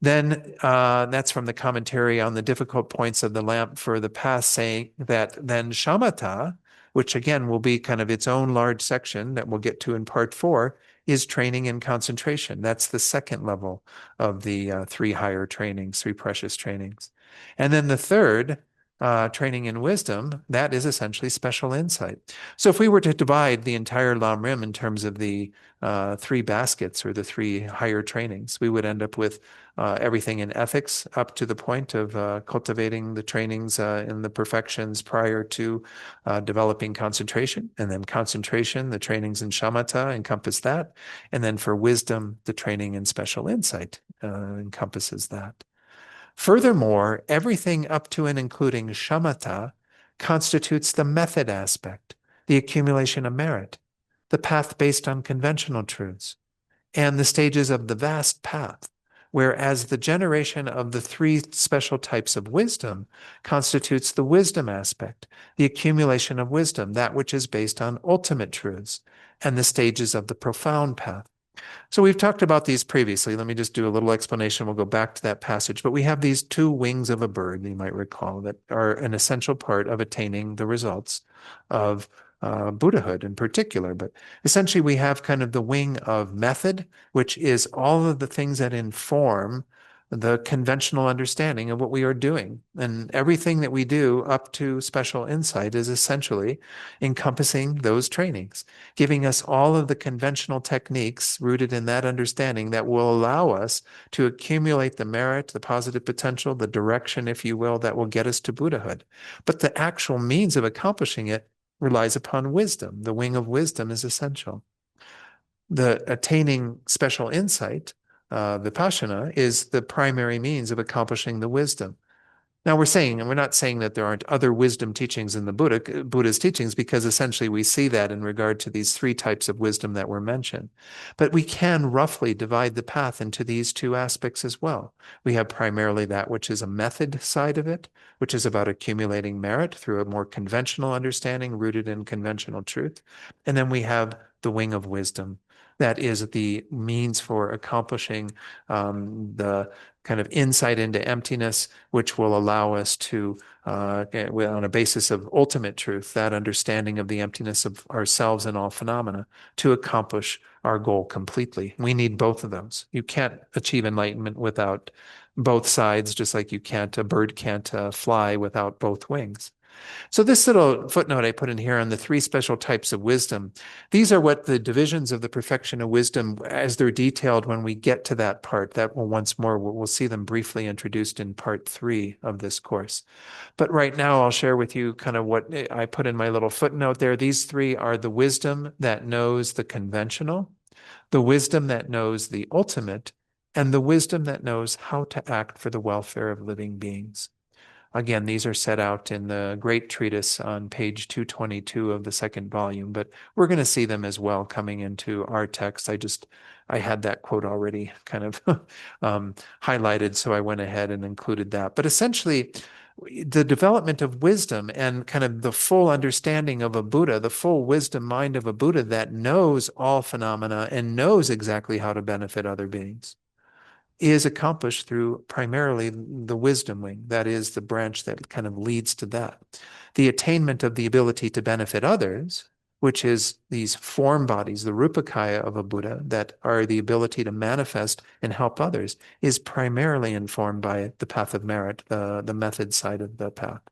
Then that's from the commentary on the difficult points of the lamp for the past, saying that then shamatha, which again will be kind of its own large section that we'll get to in part 4, is training in concentration. That's the second level of the three higher trainings, three precious trainings. And then the third, training in wisdom, that is essentially special insight. So if we were to divide the entire Lamrim in terms of the three baskets or the three higher trainings, we would end up with everything in ethics up to the point of cultivating the trainings in the perfections prior to developing concentration. And then concentration, the trainings in shamatha encompass that. And then for wisdom, the training in special insight encompasses that. Furthermore, everything up to and including shamatha constitutes the method aspect, the accumulation of merit, the path based on conventional truths, and the stages of the vast path, whereas the generation of the three special types of wisdom constitutes the wisdom aspect, the accumulation of wisdom, that which is based on ultimate truths, and the stages of the profound path. So we've talked about these previously. Let me just do a little explanation. We'll go back to that passage. But we have these two wings of a bird, you might recall, that are an essential part of attaining the results of Buddhahood in particular. But essentially, we have kind of the wing of method, which is all of the things that inform the conventional understanding of what we are doing. And everything that we do up to special insight is essentially encompassing those trainings, giving us all of the conventional techniques rooted in that understanding that will allow us to accumulate the merit, the positive potential, the direction, if you will, that will get us to Buddhahood. But the actual means of accomplishing it relies upon wisdom. The wing of wisdom is essential. The attaining special insight, vipassana, is the primary means of accomplishing the wisdom. Now we're saying, and we're not saying that there aren't other wisdom teachings in the Buddha's teachings, because essentially we see that in regard to these three types of wisdom that were mentioned. But we can roughly divide the path into these two aspects as well. We have primarily that which is a method side of it, which is about accumulating merit through a more conventional understanding rooted in conventional truth. And then we have the wing of wisdom, That is the means for accomplishing the kind of insight into emptiness, which will allow us to, on a basis of ultimate truth, that understanding of the emptiness of ourselves and all phenomena, to accomplish our goal completely. We need both of those. You can't achieve enlightenment without both sides, just like a bird can't fly without both wings. So this little footnote I put in here on the three special types of wisdom, these are what the divisions of the perfection of wisdom, as they're detailed when we get to that part, that will once more, we'll see them briefly introduced in part 3 of this course. But right now I'll share with you kind of what I put in my little footnote there. These three are the wisdom that knows the conventional, the wisdom that knows the ultimate, and the wisdom that knows how to act for the welfare of living beings. Again, these are set out in the great treatise on page 222 of the second volume, but we're going to see them as well coming into our text. I had that quote already kind of highlighted, so I went ahead and included that. But essentially, the development of wisdom and kind of the full understanding of a Buddha, the full wisdom mind of a Buddha that knows all phenomena and knows exactly how to benefit other beings, is accomplished through primarily the wisdom wing. That is the branch that kind of leads to that. The attainment of the ability to benefit others, which is these form bodies, the rupakaya of a Buddha, that are the ability to manifest and help others, is primarily informed by the path of merit, the method side of the path.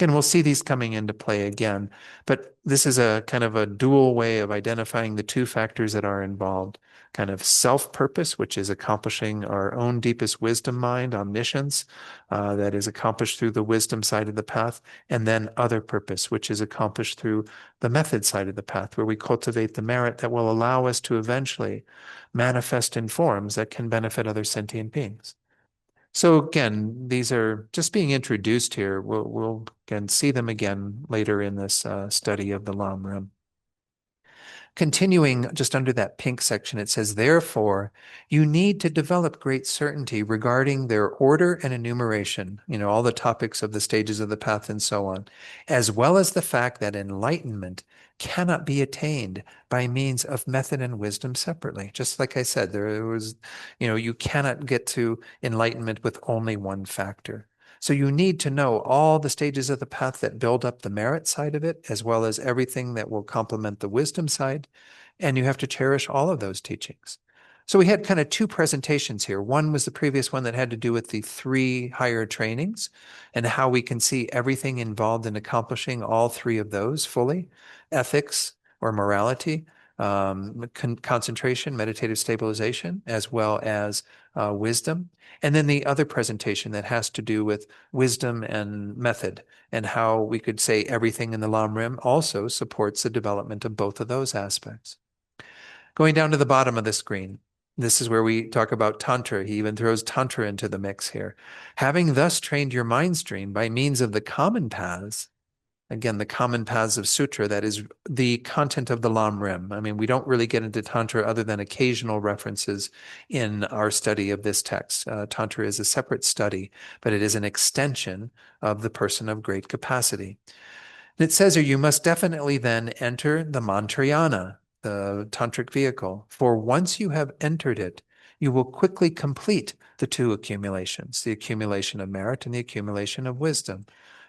And we'll see these coming into play again, but this is a kind of a dual way of identifying the two factors that are involved. Kind of self-purpose, which is accomplishing our own deepest wisdom mind, omniscience, that is accomplished through the wisdom side of the path, and then other purpose, which is accomplished through the method side of the path, where we cultivate the merit that will allow us to eventually manifest in forms that can benefit other sentient beings. So again, these are just being introduced here. We'll again see them again later in this study of the Lamrim. Continuing just under that pink section, it says, therefore, you need to develop great certainty regarding their order and enumeration, all the topics of the stages of the path and so on, as well as the fact that enlightenment cannot be attained by means of method and wisdom separately. Just like I said, you cannot get to enlightenment with only one factor. So you need to know all the stages of the path that build up the merit side of it, as well as everything that will complement the wisdom side. And you have to cherish all of those teachings. So we had kind of two presentations here. One was the previous one that had to do with the 3 higher trainings and how we can see everything involved in accomplishing all 3 of those fully: ethics or morality, concentration, meditative stabilization, as well as wisdom. And then the other presentation that has to do with wisdom and method, and how we could say everything in the Lamrim also supports the development of both of those aspects. Going down to the bottom of the screen, this is where we talk about Tantra. He even throws Tantra into the mix here. Having thus trained your mind stream by means of the common paths, again, the common paths of sutra, that is the content of the Lamrim. I mean, we don't really get into Tantra other than occasional references in our study of this text. Tantra is a separate study, but it is an extension of the person of great capacity. And it says here, you must definitely then enter the mantrayana, the tantric vehicle, for once you have entered it, you will quickly complete the 2 accumulations, the accumulation of merit and the accumulation of wisdom.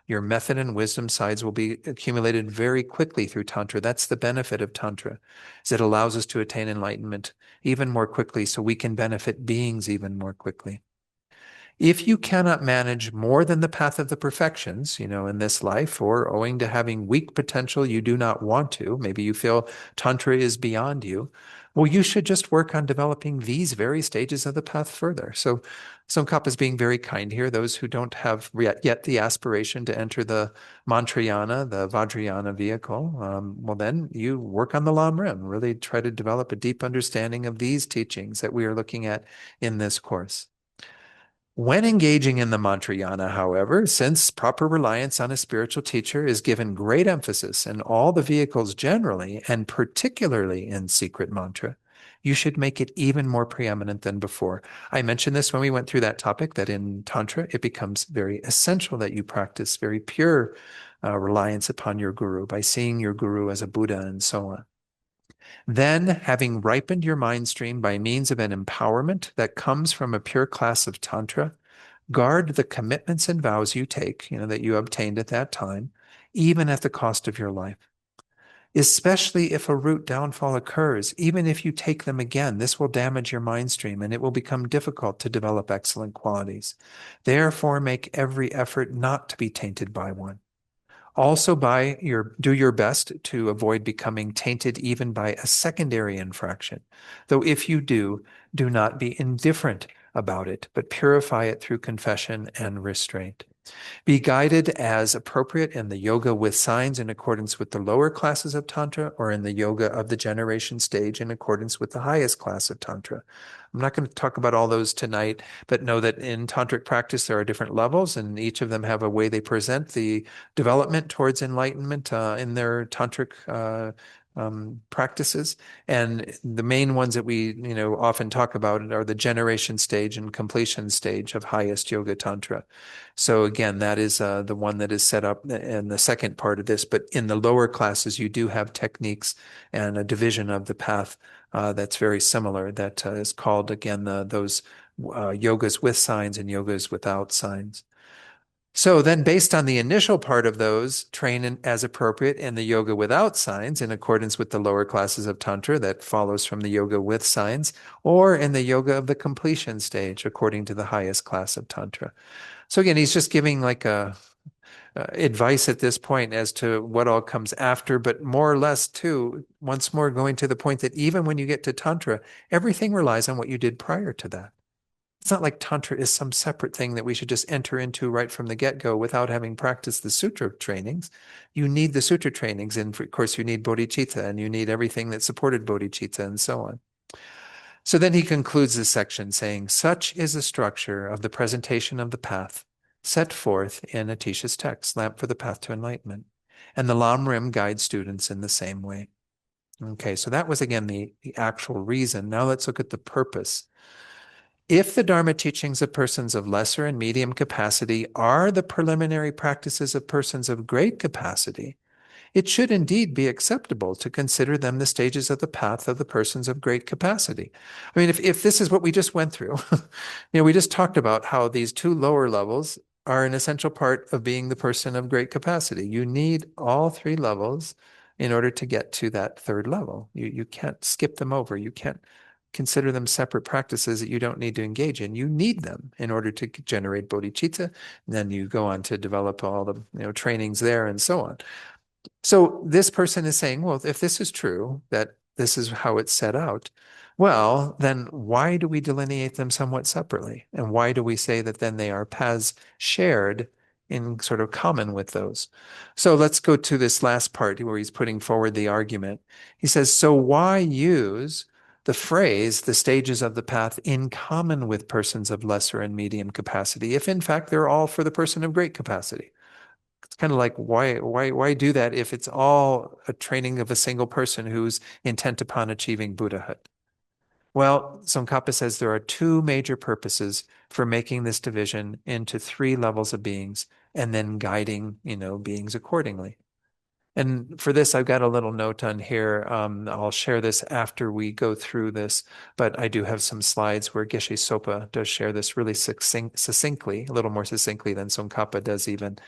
Your method and wisdom sides will be accumulated very quickly through Tantra. That's the benefit of Tantra, is it allows us to attain enlightenment even more quickly, so we can benefit beings even more quickly. If you cannot manage more than the path of the perfections, in this life, or owing to having weak potential, you do not want to, maybe you feel Tantra is beyond you, well, you should just work on developing these very stages of the path further. So Tsongkhapa is being very kind here. Those who don't have yet the aspiration to enter the Mantrayana, the Vajrayana vehicle, well, then you work on the Lamrim. Really try to develop a deep understanding of these teachings that we are looking at in this course. When engaging in the Mantrayana, however, since proper reliance on a spiritual teacher is given great emphasis in all the vehicles generally, and particularly in secret mantra, you should make it even more preeminent than before. I mentioned this when we went through that topic, that in Tantra, it becomes very essential that you practice very pure reliance upon your guru by seeing your guru as a Buddha and so on. Then, having ripened your mind stream by means of an empowerment that comes from a pure class of Tantra, guard the commitments and vows you take, that you obtained at that time, even at the cost of your life. Especially if a root downfall occurs, even if you take them again, this will damage your mind stream and it will become difficult to develop excellent qualities. Therefore, make every effort not to be tainted by one. Also, do your best to avoid becoming tainted even by a secondary infraction. Though if you do not be indifferent about it, but purify it through confession and restraint. Be guided as appropriate in the yoga with signs in accordance with the lower classes of Tantra, or in the yoga of the generation stage in accordance with the highest class of Tantra. I'm not going to talk about all those tonight, but know that in tantric practice there are different levels, and each of them have a way they present the development towards enlightenment in their tantric practices. And the main ones that we often talk about are the generation stage and completion stage of highest yoga tantra. So again, that is the one that is set up in the second part of this. But in the lower classes, you do have techniques and a division of the path that's very similar. That is called, again, those yogas with signs and yogas without signs. So then, based on the initial part of those, train as appropriate in the yoga without signs in accordance with the lower classes of Tantra that follows from the yoga with signs, or in the yoga of the completion stage according to the highest class of Tantra. So again, he's just giving like a advice at this point as to what all comes after, but more or less too, once more going to the point that even when you get to Tantra, everything relies on what you did prior to that. It's not like Tantra is some separate thing that we should just enter into right from the get-go without having practiced the sutra trainings. You need the sutra trainings, and of course you need bodhicitta, and you need everything that supported bodhicitta, and so on. So then he concludes this section saying, such is the structure of the presentation of the path set forth in Atisha's text, Lamp for the Path to Enlightenment. And the Lamrim guides students in the same way. Okay, so that was again the actual reason. Now let's look at the purpose. If the Dharma teachings of persons of lesser and medium capacity are the preliminary practices of persons of great capacity, it should indeed be acceptable to consider them the stages of the path of the persons of great capacity. I mean, if this is what we just went through, we just talked about how these two lower levels are an essential part of being the person of great capacity. You need all three levels in order to get to that third level. You can't skip them over. You can't consider them separate practices that you don't need to engage in. You need them in order to generate bodhicitta, and then you go on to develop all the trainings there and so on. So this person is saying, well, if this is true, that this is how it's set out, well, then why do we delineate them somewhat separately? And why do we say that then they are paths shared in sort of common with those? So let's go to this last part where he's putting forward the argument. He says, so why use the phrase, the stages of the path in common with persons of lesser and medium capacity, if in fact they're all for the person of great capacity? It's kind of like, why do that if it's all a training of a single person who's intent upon achieving Buddhahood? Well, Tsongkhapa says there are two major purposes for making this division into three levels of beings and then guiding, beings accordingly. And for this, I've got a little note on here. I'll share this after we go through this, but I do have some slides where Geshe Sopa does share this really succinctly, a little more succinctly than Tsongkhapa does even.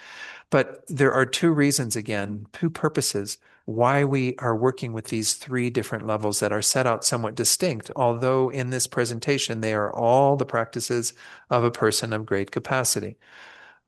But there are two reasons, again, two purposes why we are working with these three different levels that are set out somewhat distinct, although in this presentation, they are all the practices of a person of great capacity.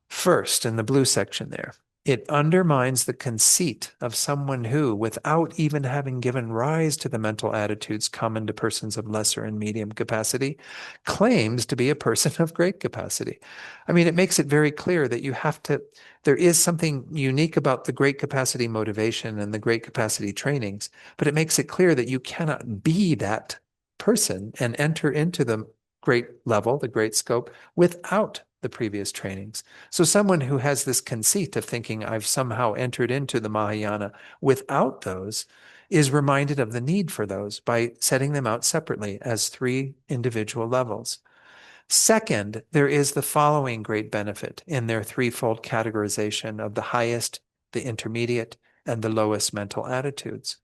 First, in the blue section there, it undermines the conceit of someone who, without even having given rise to the mental attitudes common to persons of lesser and medium capacity, claims to be a person of great capacity. I mean, it makes it very clear that there is something unique about the great capacity motivation and the great capacity trainings, but it makes it clear that you cannot be that person and enter into the great level, the great scope, without the previous trainings. So someone who has this conceit of thinking I've somehow entered into the Mahayana without those is reminded of the need for those by setting them out separately as three individual levels. Second, there is the following great benefit in their threefold categorization of the highest, the intermediate, and the lowest mental attitudes.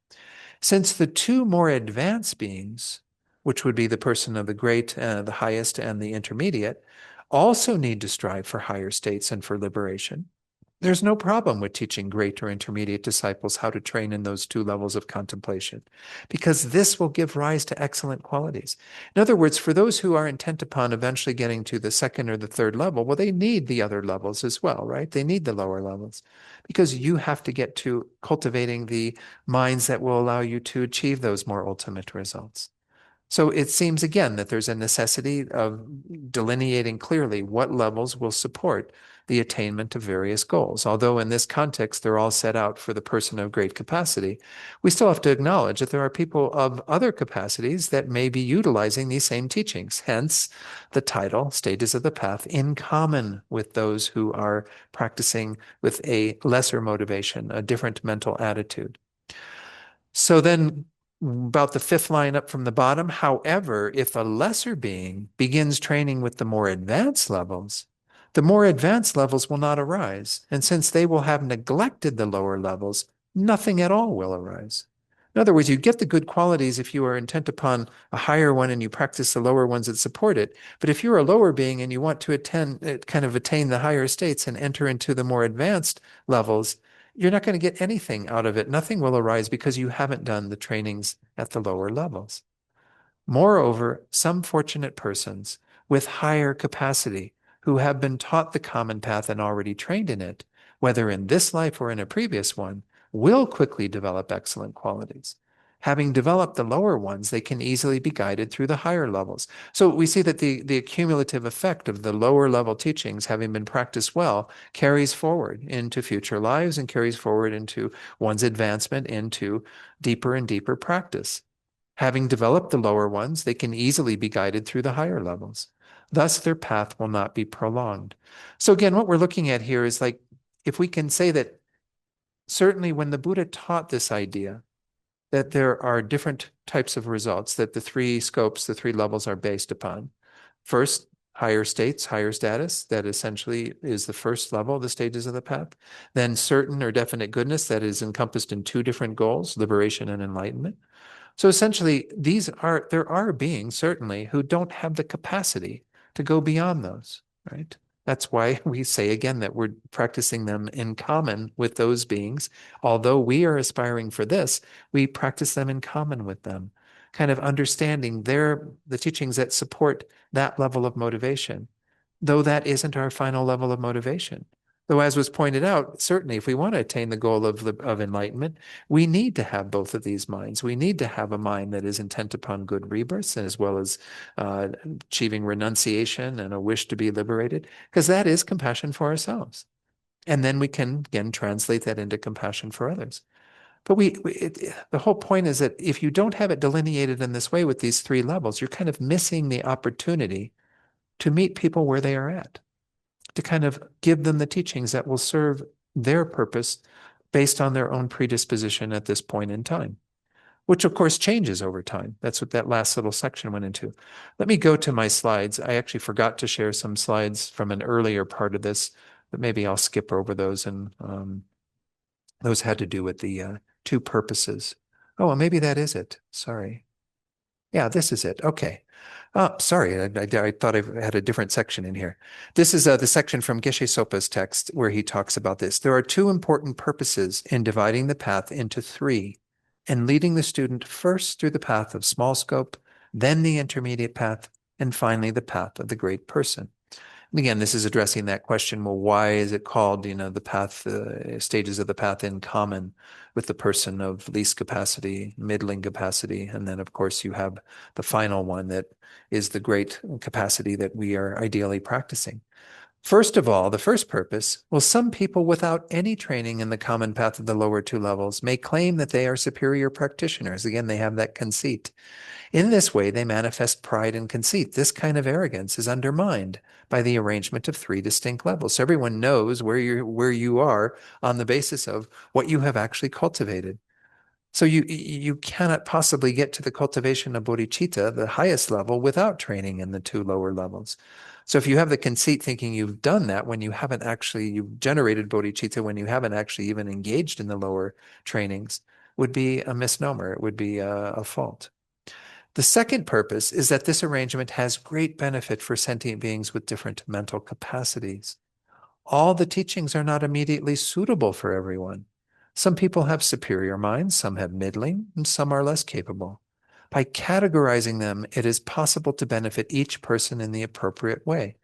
Since the two more advanced beings, which would be the person of the great, the highest, and the intermediate, also need to strive for higher states and for liberation, there's no problem with teaching great or intermediate disciples how to train in those two levels of contemplation, because this will give rise to excellent qualities. In other words, for those who are intent upon eventually getting to the second or the third level, well, they need the other levels as well, right? They need the lower levels, because you have to get to cultivating the minds that will allow you to achieve those more ultimate results. So it seems again that there's a necessity of delineating clearly what levels will support the attainment of various goals. Although in this context, they're all set out for the person of great capacity, we still have to acknowledge that there are people of other capacities that may be utilizing these same teachings. Hence the title, Stages of the Path, in common with those who are practicing with a lesser motivation, a different mental attitude. So then about the fifth line up from the bottom, however, if a lesser being begins training with the more advanced levels, the more advanced levels will not arise. And since they will have neglected the lower levels, nothing at all will arise. In other words, you get the good qualities if you are intent upon a higher one and you practice the lower ones that support it. But if you're a lower being and you want to attain the higher states and enter into the more advanced levels, you're not going to get anything out of it. Nothing will arise because you haven't done the trainings at the lower levels. Moreover, some fortunate persons with higher capacity who have been taught the common path and already trained in it, whether in this life or in a previous one, will quickly develop excellent qualities. Having developed the lower ones, they can easily be guided through the higher levels. So we see that the accumulative effect of the lower level teachings, having been practiced well, carries forward into future lives and carries forward into one's advancement into deeper and deeper practice. Having developed the lower ones, they can easily be guided through the higher levels. Thus, their path will not be prolonged. So again, what we're looking at here is like, if we can say that certainly when the Buddha taught this idea, that there are different types of results that the three scopes, the three levels are based upon. First, higher states, higher status, that essentially is the first level, the stages of the path. Then certain or definite goodness that is encompassed in two different goals, liberation and enlightenment. So essentially, there are beings certainly who don't have the capacity to go beyond those, right? That's why we say again that we're practicing them in common with those beings. Although we are aspiring for this, we practice them in common with them, kind of understanding the teachings that support that level of motivation, though that isn't our final level of motivation. Though, as was pointed out, certainly if we want to attain the goal of enlightenment, we need to have both of these minds. We need to have a mind that is intent upon good rebirths, as well as achieving renunciation and a wish to be liberated, because that is compassion for ourselves. And then we can, again, translate that into compassion for others. But the whole point is that if you don't have it delineated in this way with these three levels, you're kind of missing the opportunity to meet people where they are at, to kind of give them the teachings that will serve their purpose based on their own predisposition at this point in time, which of course changes over time. That's what that last little section went into. Let me go to my slides. I actually forgot to share some slides from an earlier part of this, but maybe I'll skip over those, and those had to do with the two purposes. Oh, well, maybe that is it. Sorry. Yeah, this is it. Okay. Oh, sorry, I thought I had a different section in here. This is the section from Geshe Sopa's text where he talks about this. There are two important purposes in dividing the path into three and leading the student first through the path of small scope, then the intermediate path, and finally the path of the great person. And again, this is addressing that question, well, why is it called, the path, stages of the path in common with the person of least capacity, middling capacity, and then of course you have the final one that is the great capacity that we are ideally practicing. First of all, the first purpose, well, some people without any training in the common path of the lower two levels may claim that they are superior practitioners. Again, they have that conceit. In this way, they manifest pride and conceit. This kind of arrogance is undermined by the arrangement of three distinct levels. So everyone knows where you are on the basis of what you have actually cultivated. So you cannot possibly get to the cultivation of bodhicitta, the highest level, without training in the two lower levels. So if you have the conceit thinking you've done that when you haven't actually, you've generated bodhicitta when you haven't actually even engaged in the lower trainings, would be a misnomer. It would be a fault. The second purpose is that this arrangement has great benefit for sentient beings with different mental capacities. All the teachings are not immediately suitable for everyone. Some people have superior minds, some have middling, and some are less capable. By categorizing them, it is possible to benefit each person in the appropriate way.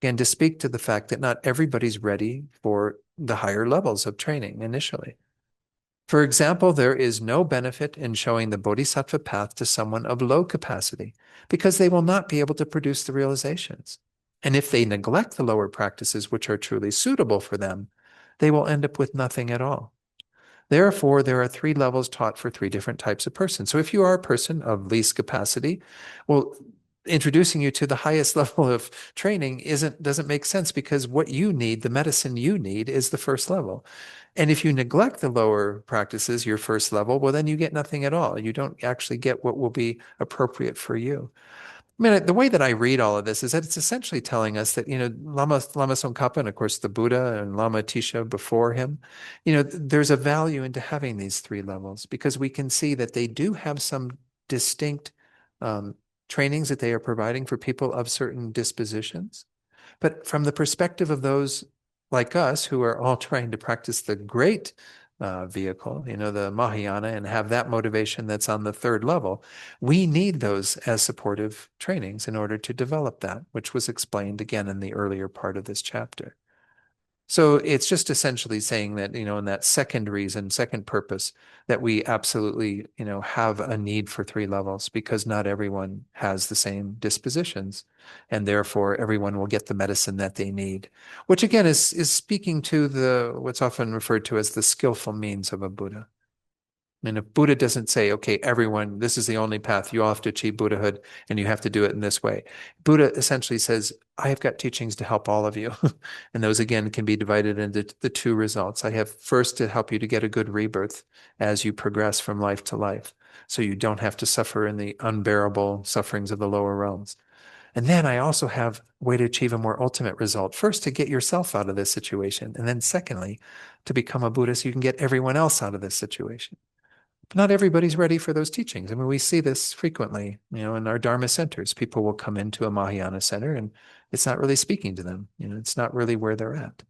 Again, to speak to the fact that not everybody's ready for the higher levels of training initially. For example, there is no benefit in showing the bodhisattva path to someone of low capacity because they will not be able to produce the realizations. And if they neglect the lower practices which are truly suitable for them, they will end up with nothing at all. Therefore, there are 3 levels taught for 3 different types of persons. So if you are a person of least capacity, well, introducing you to the highest level of training doesn't make sense because what you need, the medicine you need, is the first level. And if you neglect the lower practices, your first level, well, then you get nothing at all. You don't actually get what will be appropriate for you. I mean, the way that I read all of this is that it's essentially telling us that, Lama Tsongkhapa, and of course the Buddha and Lama Tisha before him, there's a value into having these 3 levels because we can see that they do have some distinct trainings that they are providing for people of certain dispositions. But from the perspective of those like us who are all trying to practice the great vehicle, the Mahayana, and have that motivation that's on the 3rd level, we need those as supportive trainings in order to develop that, which was explained again in the earlier part of this chapter. So it's just essentially saying that, in that second reason, second purpose, that we absolutely, have a need for 3 levels because not everyone has the same dispositions. And therefore, everyone will get the medicine that they need, which again is speaking to what's often referred to as the skillful means of a Buddha. And if Buddha doesn't say, okay, everyone, this is the only path, you all have to achieve Buddhahood and you have to do it in this way. Buddha essentially says, I have got teachings to help all of you. And those again can be divided into the 2 results. I have first to help you to get a good rebirth as you progress from life to life. So you don't have to suffer in the unbearable sufferings of the lower realms. And then I also have a way to achieve a more ultimate result. First, to get yourself out of this situation. And then secondly, to become a Buddha so you can get everyone else out of this situation. But not everybody's ready for those teachings. I mean, we see this frequently, in our Dharma centers. People will come into a Mahayana center and it's not really speaking to them. It's not really where they're at.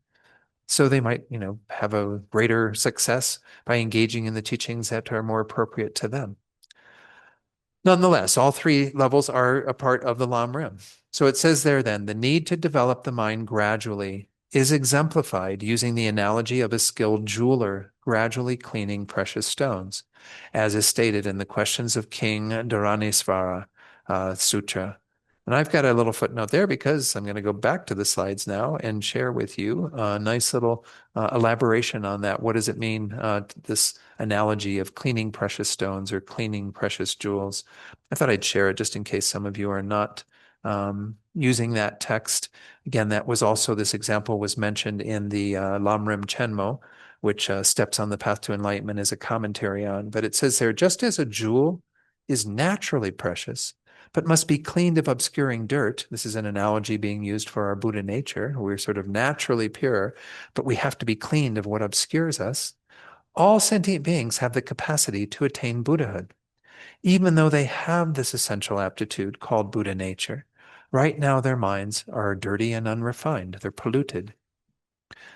So they might, have a greater success by engaging in the teachings that are more appropriate to them. Nonetheless, all 3 levels are a part of the Lamrim. So it says there then, the need to develop the mind gradually is exemplified using the analogy of a skilled jeweler gradually cleaning precious stones, as is stated in the Questions of King Dharanisvara Sutra. And I've got a little footnote there because I'm going to go back to the slides now and share with you a nice little elaboration on that. What does it mean, this analogy of cleaning precious stones or cleaning precious jewels? I thought I'd share it just in case some of you are not using that text. Again, that was also, this example was mentioned in the Lamrim Chenmo, which Steps on the Path to Enlightenment is a commentary on. But it says there, just as a jewel is naturally precious, but must be cleaned of obscuring dirt. This is an analogy being used for our Buddha nature. We're sort of naturally pure, but we have to be cleaned of what obscures us. All sentient beings have the capacity to attain Buddhahood, even though they have this essential aptitude called Buddha nature. Right now, their minds are dirty and unrefined. They're polluted.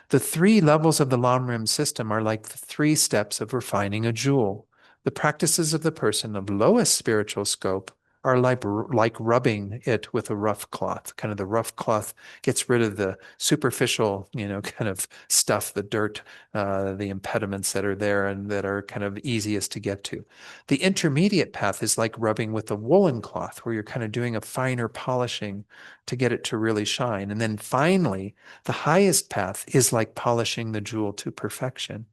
The 3 levels of the Lamrim system are like the 3 steps of refining a jewel. The practices of the person of lowest spiritual scope are like rubbing it with a rough cloth. Kind of the rough cloth gets rid of the superficial, kind of stuff, the dirt, the impediments that are there and that are kind of easiest to get to. The intermediate path is like rubbing with a woolen cloth, where you're kind of doing a finer polishing to get it to really shine. And then finally, the highest path is like polishing the jewel to perfection.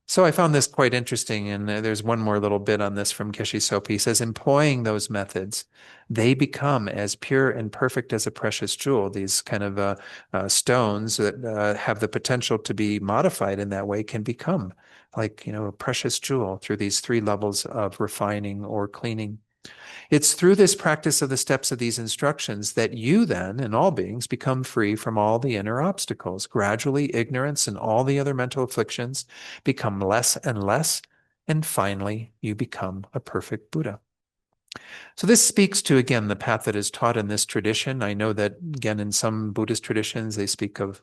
So I found this quite interesting, and there's one more little bit on this from Geshe Sopi. He says, employing those methods, they become as pure and perfect as a precious jewel. These kind of stones that have the potential to be modified in that way can become like, a precious jewel through these 3 levels of refining or cleaning It's through this practice of the steps of these instructions that you then, and all beings, become free from all the inner obstacles. Gradually, ignorance and all the other mental afflictions become less and less, and finally, you become a perfect Buddha. So this speaks to, again, the path that is taught in this tradition. I know that, again, in some Buddhist traditions, they speak of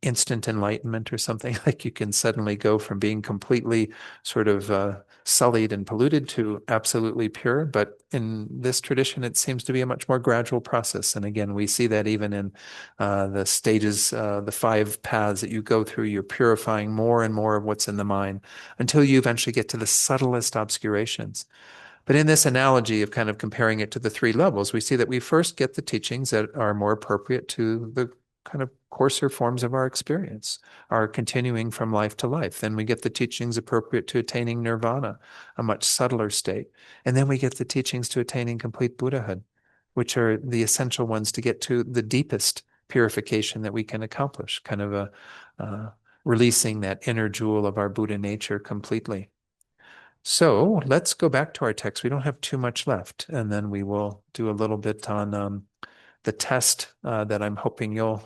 instant enlightenment or something, like you can suddenly go from being completely sort of sullied and polluted to absolutely pure. But in this tradition, it seems to be a much more gradual process. And again, we see that even in the stages, the 5 paths that you go through, you're purifying more and more of what's in the mind until you eventually get to the subtlest obscurations. But in this analogy of kind of comparing it to the 3 levels, we see that we first get the teachings that are more appropriate to the kind of coarser forms of our experience, are continuing from life to life. Then we get the teachings appropriate to attaining nirvana, a much subtler state. And then we get the teachings to attaining complete Buddhahood, which are the essential ones to get to the deepest purification that we can accomplish, kind of releasing that inner jewel of our Buddha nature completely. So let's go back to our text. We don't have too much left, and then we will do a little bit on the test that I'm hoping you'll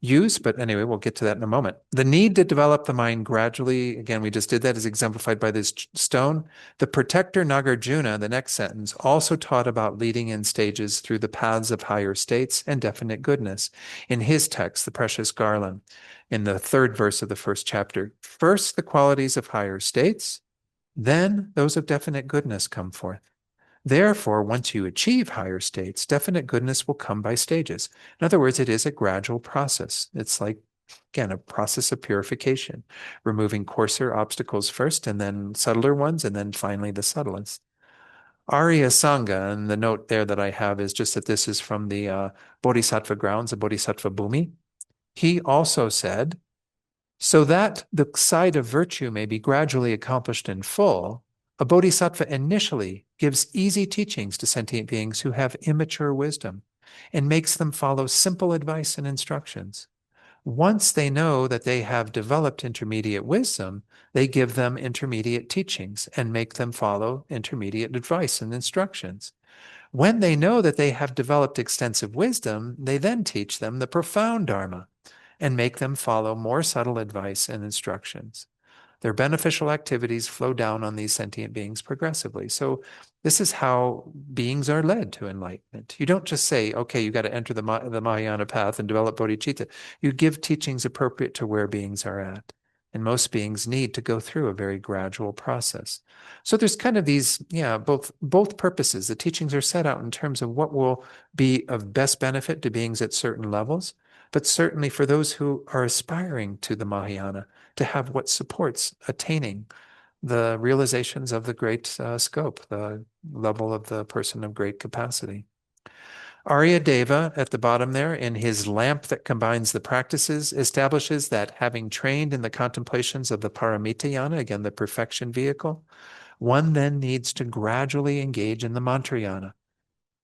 use. But anyway, we'll get to that in a moment. The need to develop the mind gradually, again, we just did that, is exemplified by this stone. The protector Nagarjuna, the next sentence, also taught about leading in stages through the paths of higher states and definite goodness. In his text, the Precious Garland, in the 3rd verse of the 1st chapter, first the qualities of higher states, then those of definite goodness come forth. Therefore, once you achieve higher states, definite goodness will come by stages. In other words, it is a gradual process. It's like, again, a process of purification, removing coarser obstacles first, and then subtler ones, and then finally the subtlest. Arya Sangha, and the note there that I have is just that this is from the Bodhisattva grounds, the Bodhisattva Bhumi. He also said, so that the side of virtue may be gradually accomplished in full, a bodhisattva initially gives easy teachings to sentient beings who have immature wisdom and makes them follow simple advice and instructions. Once they know that they have developed intermediate wisdom, they give them intermediate teachings and make them follow intermediate advice and instructions. When they know that they have developed extensive wisdom, they then teach them the profound Dharma and make them follow more subtle advice and instructions. Their beneficial activities flow down on these sentient beings progressively. So this is how beings are led to enlightenment. You don't just say, okay, you got to enter the Mahayana path and develop bodhicitta. You give teachings appropriate to where beings are at. And most beings need to go through a very gradual process. So there's kind of these, both purposes. The teachings are set out in terms of what will be of best benefit to beings at certain levels, but certainly for those who are aspiring to the Mahayana, to have what supports attaining the realizations of the great scope, the level of the person of great capacity. Arya Deva at the bottom there, in his lamp that combines the practices, establishes that having trained in the contemplations of the Paramitayana, again, the perfection vehicle, one then needs to gradually engage in the Mantrayana.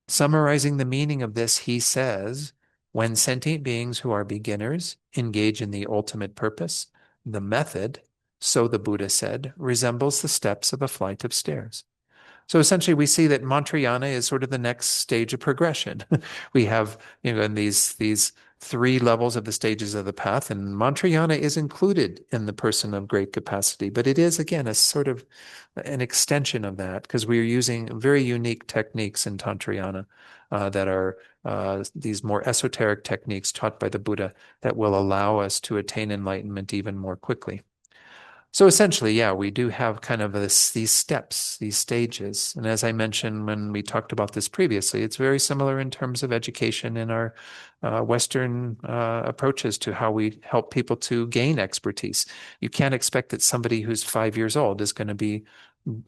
Summarizing the meaning of this, he says, when sentient beings who are beginners engage in the ultimate purpose, the method, so the Buddha said, resembles the steps of a flight of stairs. So essentially, we see that Mantrayana is sort of the next stage of progression. We have, in these 3 levels of the stages of the path, and Mantrayana is included in the person of great capacity, but it is, again, a sort of an extension of that, because we are using very unique techniques in Tantrayana that are these more esoteric techniques taught by the Buddha that will allow us to attain enlightenment even more quickly. So essentially, we do have kind of these steps, these stages. And as I mentioned when we talked about this previously, it's very similar in terms of education in our Western approaches to how we help people to gain expertise. You can't expect that somebody who's 5 years old is going to be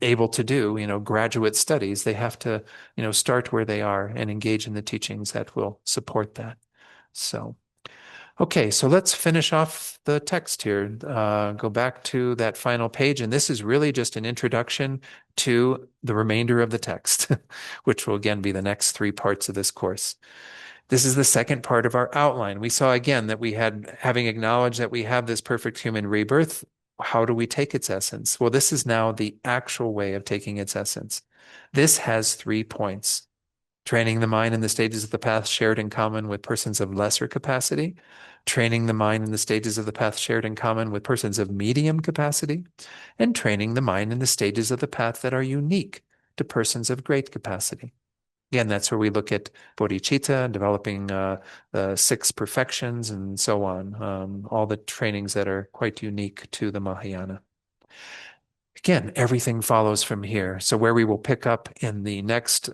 able to do, graduate studies. They have to, start where they are and engage in the teachings that will support that. So. Okay, so let's finish off the text here. Go back to that final page, and this is really just an introduction to the remainder of the text, which will again be the next 3 parts of this course. This is the second part of our outline. We saw again that having acknowledged that we have this perfect human rebirth, how do we take its essence? Well, this is now the actual way of taking its essence. This has 3 points. Training the mind in the stages of the path shared in common with persons of lesser capacity, training the mind in the stages of the path shared in common with persons of medium capacity, and training the mind in the stages of the path that are unique to persons of great capacity. Again, that's where we look at bodhicitta, developing the 6 perfections, and so on, all the trainings that are quite unique to the Mahayana. Again, everything follows from here. So where we will pick up in the next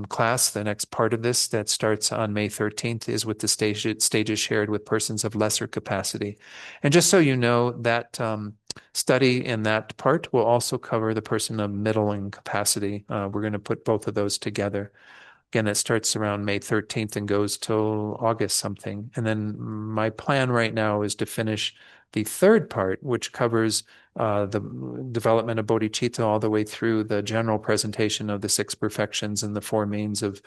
class, the next part of this that starts on May 13th is with the stages shared with persons of lesser capacity. And just so you know, that study in that part will also cover the person of middling capacity. We're going to put both of those together. Again, it starts around May 13th and goes till August something. And then my plan right now is to finish the third part, which covers the development of bodhicitta all the way through the general presentation of the 6 perfections and the 4 means of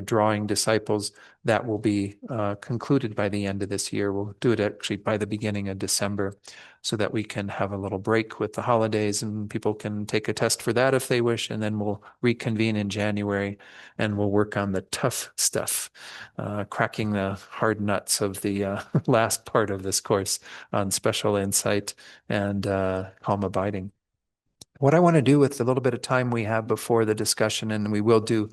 drawing disciples. That will be concluded by the end of this year. We'll do it actually by the beginning of December so that we can have a little break with the holidays and people can take a test for that if they wish. And then we'll reconvene in January and we'll work on the tough stuff, cracking the hard nuts of the last part of this course on special insight and calm abiding. What I want to do with the little bit of time we have before the discussion, and we will do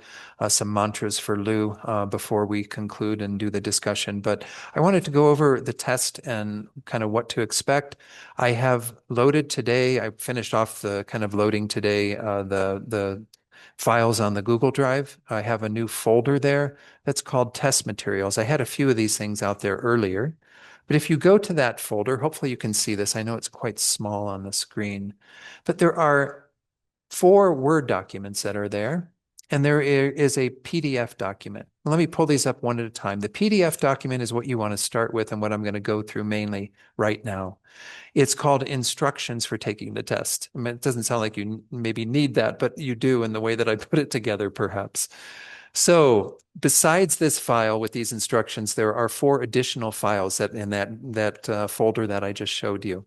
some mantras for Lou before we conclude and do the discussion, but I wanted to go over the test and kind of what to expect. I have loaded today, I finished off the kind of loading today, the files on the Google Drive. I have a new folder there that's called test materials. I had a few of these things out there earlier, but if you go to that folder, hopefully you can see this. I know it's quite small on the screen, but there are 4 Word documents that are there, and there is a PDF document. Let me pull these up one at a time. The PDF document is what you want to start with and what I'm going to go through mainly right now. It's called Instructions for Taking the Test. I mean, it doesn't sound like you maybe need that, but you do in the way that I put it together, perhaps. So besides this file with these instructions, there are 4 additional files that in that folder that I just showed you.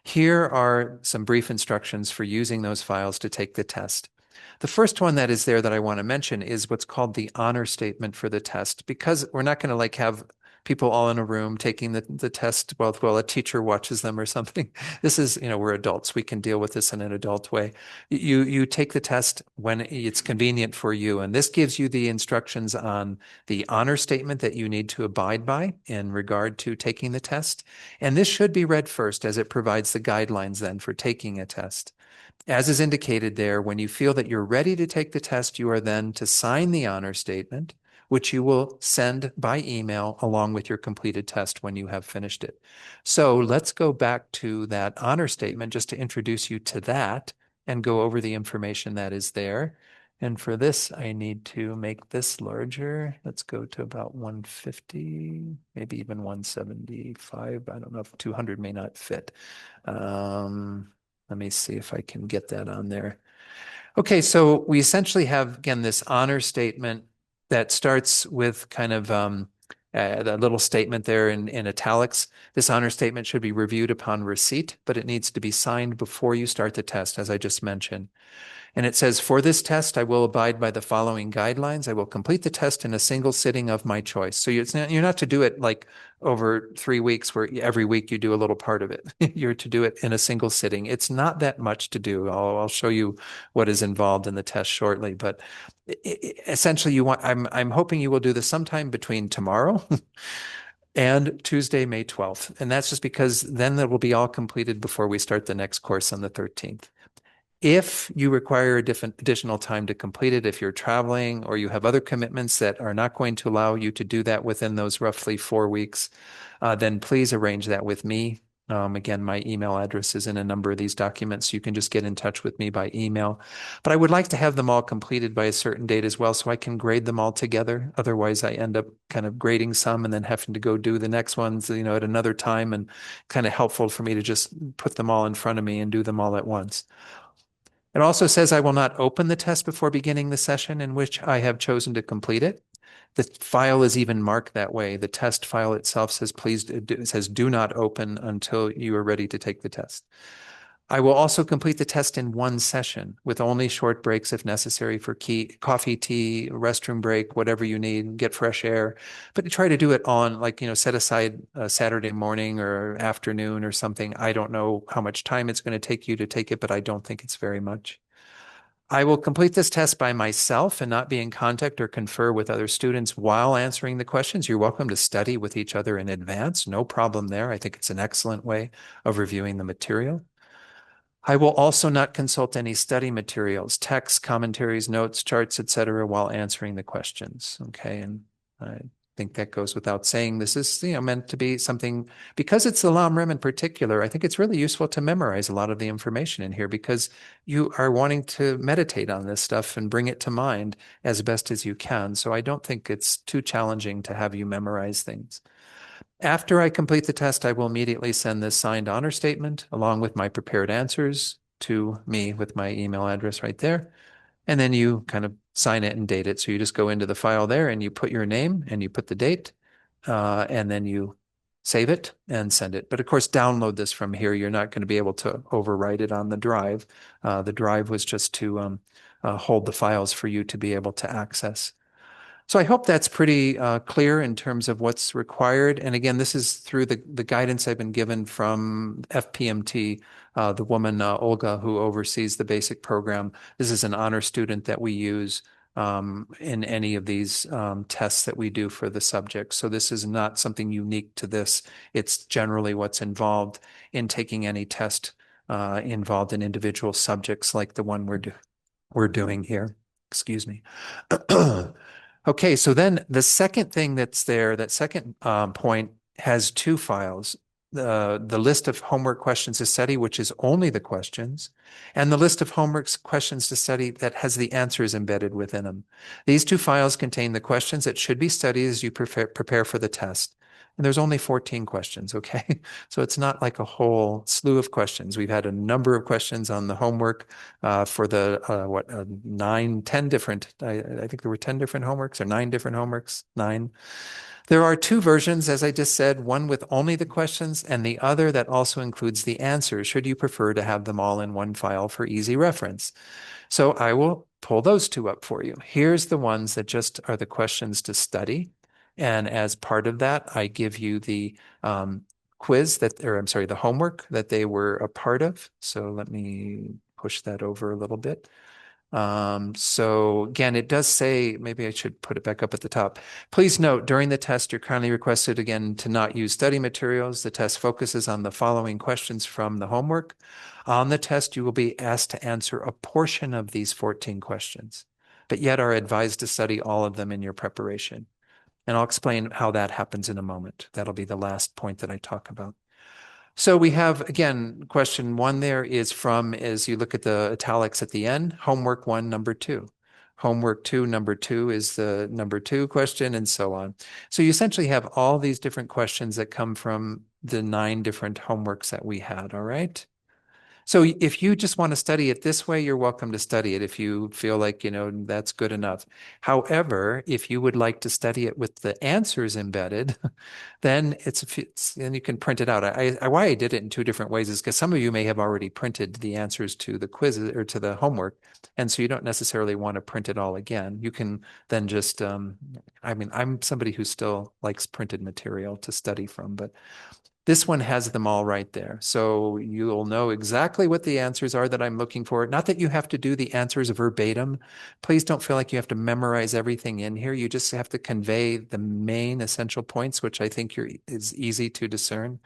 Here are some brief instructions for using those files to take the test. The first one that is there that I want to mention is what's called the honor statement for the test, because we're not going to like have people all in a room taking the test while a teacher watches them or something. This is, we're adults. We can deal with this in an adult way. You take the test when it's convenient for you. And this gives you the instructions on the honor statement that you need to abide by in regard to taking the test. And this should be read first as it provides the guidelines then for taking a test. As is indicated there, when you feel that you're ready to take the test, you are then to sign the honor statement, which you will send by email along with your completed test when you have finished it. So let's go back to that honor statement just to introduce you to that and go over the information that is there. And for this, I need to make this larger. Let's go to about 150, maybe even 175. I don't know if 200 may not fit. Let me see if I can get that on there. Okay, so we essentially have, again, this honor statement that starts with kind of the little statement there in italics. This honor statement should be reviewed upon receipt, but it needs to be signed before you start the test, as I just mentioned. And it says, for this test, I will abide by the following guidelines. I will complete the test in a single sitting of my choice. So you're not to do it like over 3 weeks where every week you do a little part of it. You're to do it in a single sitting. It's not that much to do. I'll show you what is involved in the test shortly. But essentially, I'm hoping you will do this sometime between tomorrow and Tuesday, May 12th. And that's just because then it will be all completed before we start the next course on the 13th. If you require additional time to complete it, if you're traveling or you have other commitments that are not going to allow you to do that within those roughly 4 weeks, then please arrange that with me. Again, my email address is in a number of these documents. You can just get in touch with me by email. But I would like to have them all completed by a certain date as well so I can grade them all together. Otherwise, I end up kind of grading some and then having to go do the next ones, at another time, and kind of helpful for me to just put them all in front of me and do them all at once. It also says I will not open the test before beginning the session in which I have chosen to complete it. The file is even marked that way. The test file itself says, do not open until you are ready to take the test. I will also complete the test in one session with only short breaks if necessary for coffee, tea, restroom break, whatever you need, get fresh air. But try to do it on, like, set aside a Saturday morning or afternoon or something. I don't know how much time it's going to take you to take it, but I don't think it's very much. I will complete this test by myself and not be in contact or confer with other students while answering the questions. You're welcome to study with each other in advance. No problem there. I think it's an excellent way of reviewing the material. I will also not consult any study materials, texts, commentaries, notes, charts, etc., while answering the questions. Okay, and I think that goes without saying. This is, meant to be something, because it's the Lamrim in particular. I think it's really useful to memorize a lot of the information in here because you are wanting to meditate on this stuff and bring it to mind as best as you can. So I don't think it's too challenging to have you memorize things. After I complete the test, I will immediately send this signed honor statement along with my prepared answers to me with my email address right there. And then you kind of sign it and date it. So you just go into the file there and you put your name and you put the date, and then you save it and send it. But of course, download this from here. You're not going to be able to overwrite it on the drive. The drive was just to hold the files for you to be able to access. So I hope that's pretty clear in terms of what's required. And again, this is through the guidance I've been given from FPMT, the woman, Olga, who oversees the basic program. This is an honor student that we use in any of these tests that we do for the subject. So this is not something unique to this. It's generally what's involved in taking any test involved in individual subjects like the one we're doing here. Excuse me. Okay, so then the second thing that's there, that second point has two files. The list of homework questions to study, which is only the questions, and the list of homework questions to study that has the answers embedded within them. These two files contain the questions that should be studied as you prepare for the test. And there's only 14 questions, okay? So it's not like a whole slew of questions. We've had a number of questions on the homework for the, 10 different, I think there were 10 different homeworks or 9 different homeworks, 9. There are two versions, as I just said, one with only the questions and the other that also includes the answers, should you prefer to have them all in one file for easy reference. So I will pull those two up for you. Here's the ones that just are the questions to study. And as part of that, I give you the quiz the homework that they were a part of. So let me push that over a little bit. So again, it does say, maybe I should put it back up at the top. Please note, during the test, you're kindly requested again to not use study materials. The test focuses on the following questions from the homework. On the test, you will be asked to answer a portion of these 14 questions, but yet are advised to study all of them in your preparation. And I'll explain how that happens in a moment. That'll be the last point that I talk about. So we have, again, question 1 there is from, as you look at the italics at the end, homework 1, number 2. Homework 2, number 2 is the number 2 question, and so on. So you essentially have all these different questions that come from the 9 different homeworks that we had, all right? So if you just want to study it this way, you're welcome to study it if you feel like, that's good enough. However, if you would like to study it with the answers embedded, then then you can print it out. Why I did it in 2 different ways is because some of you may have already printed the answers to the quizzes or to the homework. And so you don't necessarily want to print it all again. You can then just, I'm somebody who still likes printed material to study from, but this one has them all right there. So you'll know exactly what the answers are that I'm looking for. Not that you have to do the answers verbatim. Please don't feel like you have to memorize everything in here. You just have to convey the main essential points, which I think is easy to discern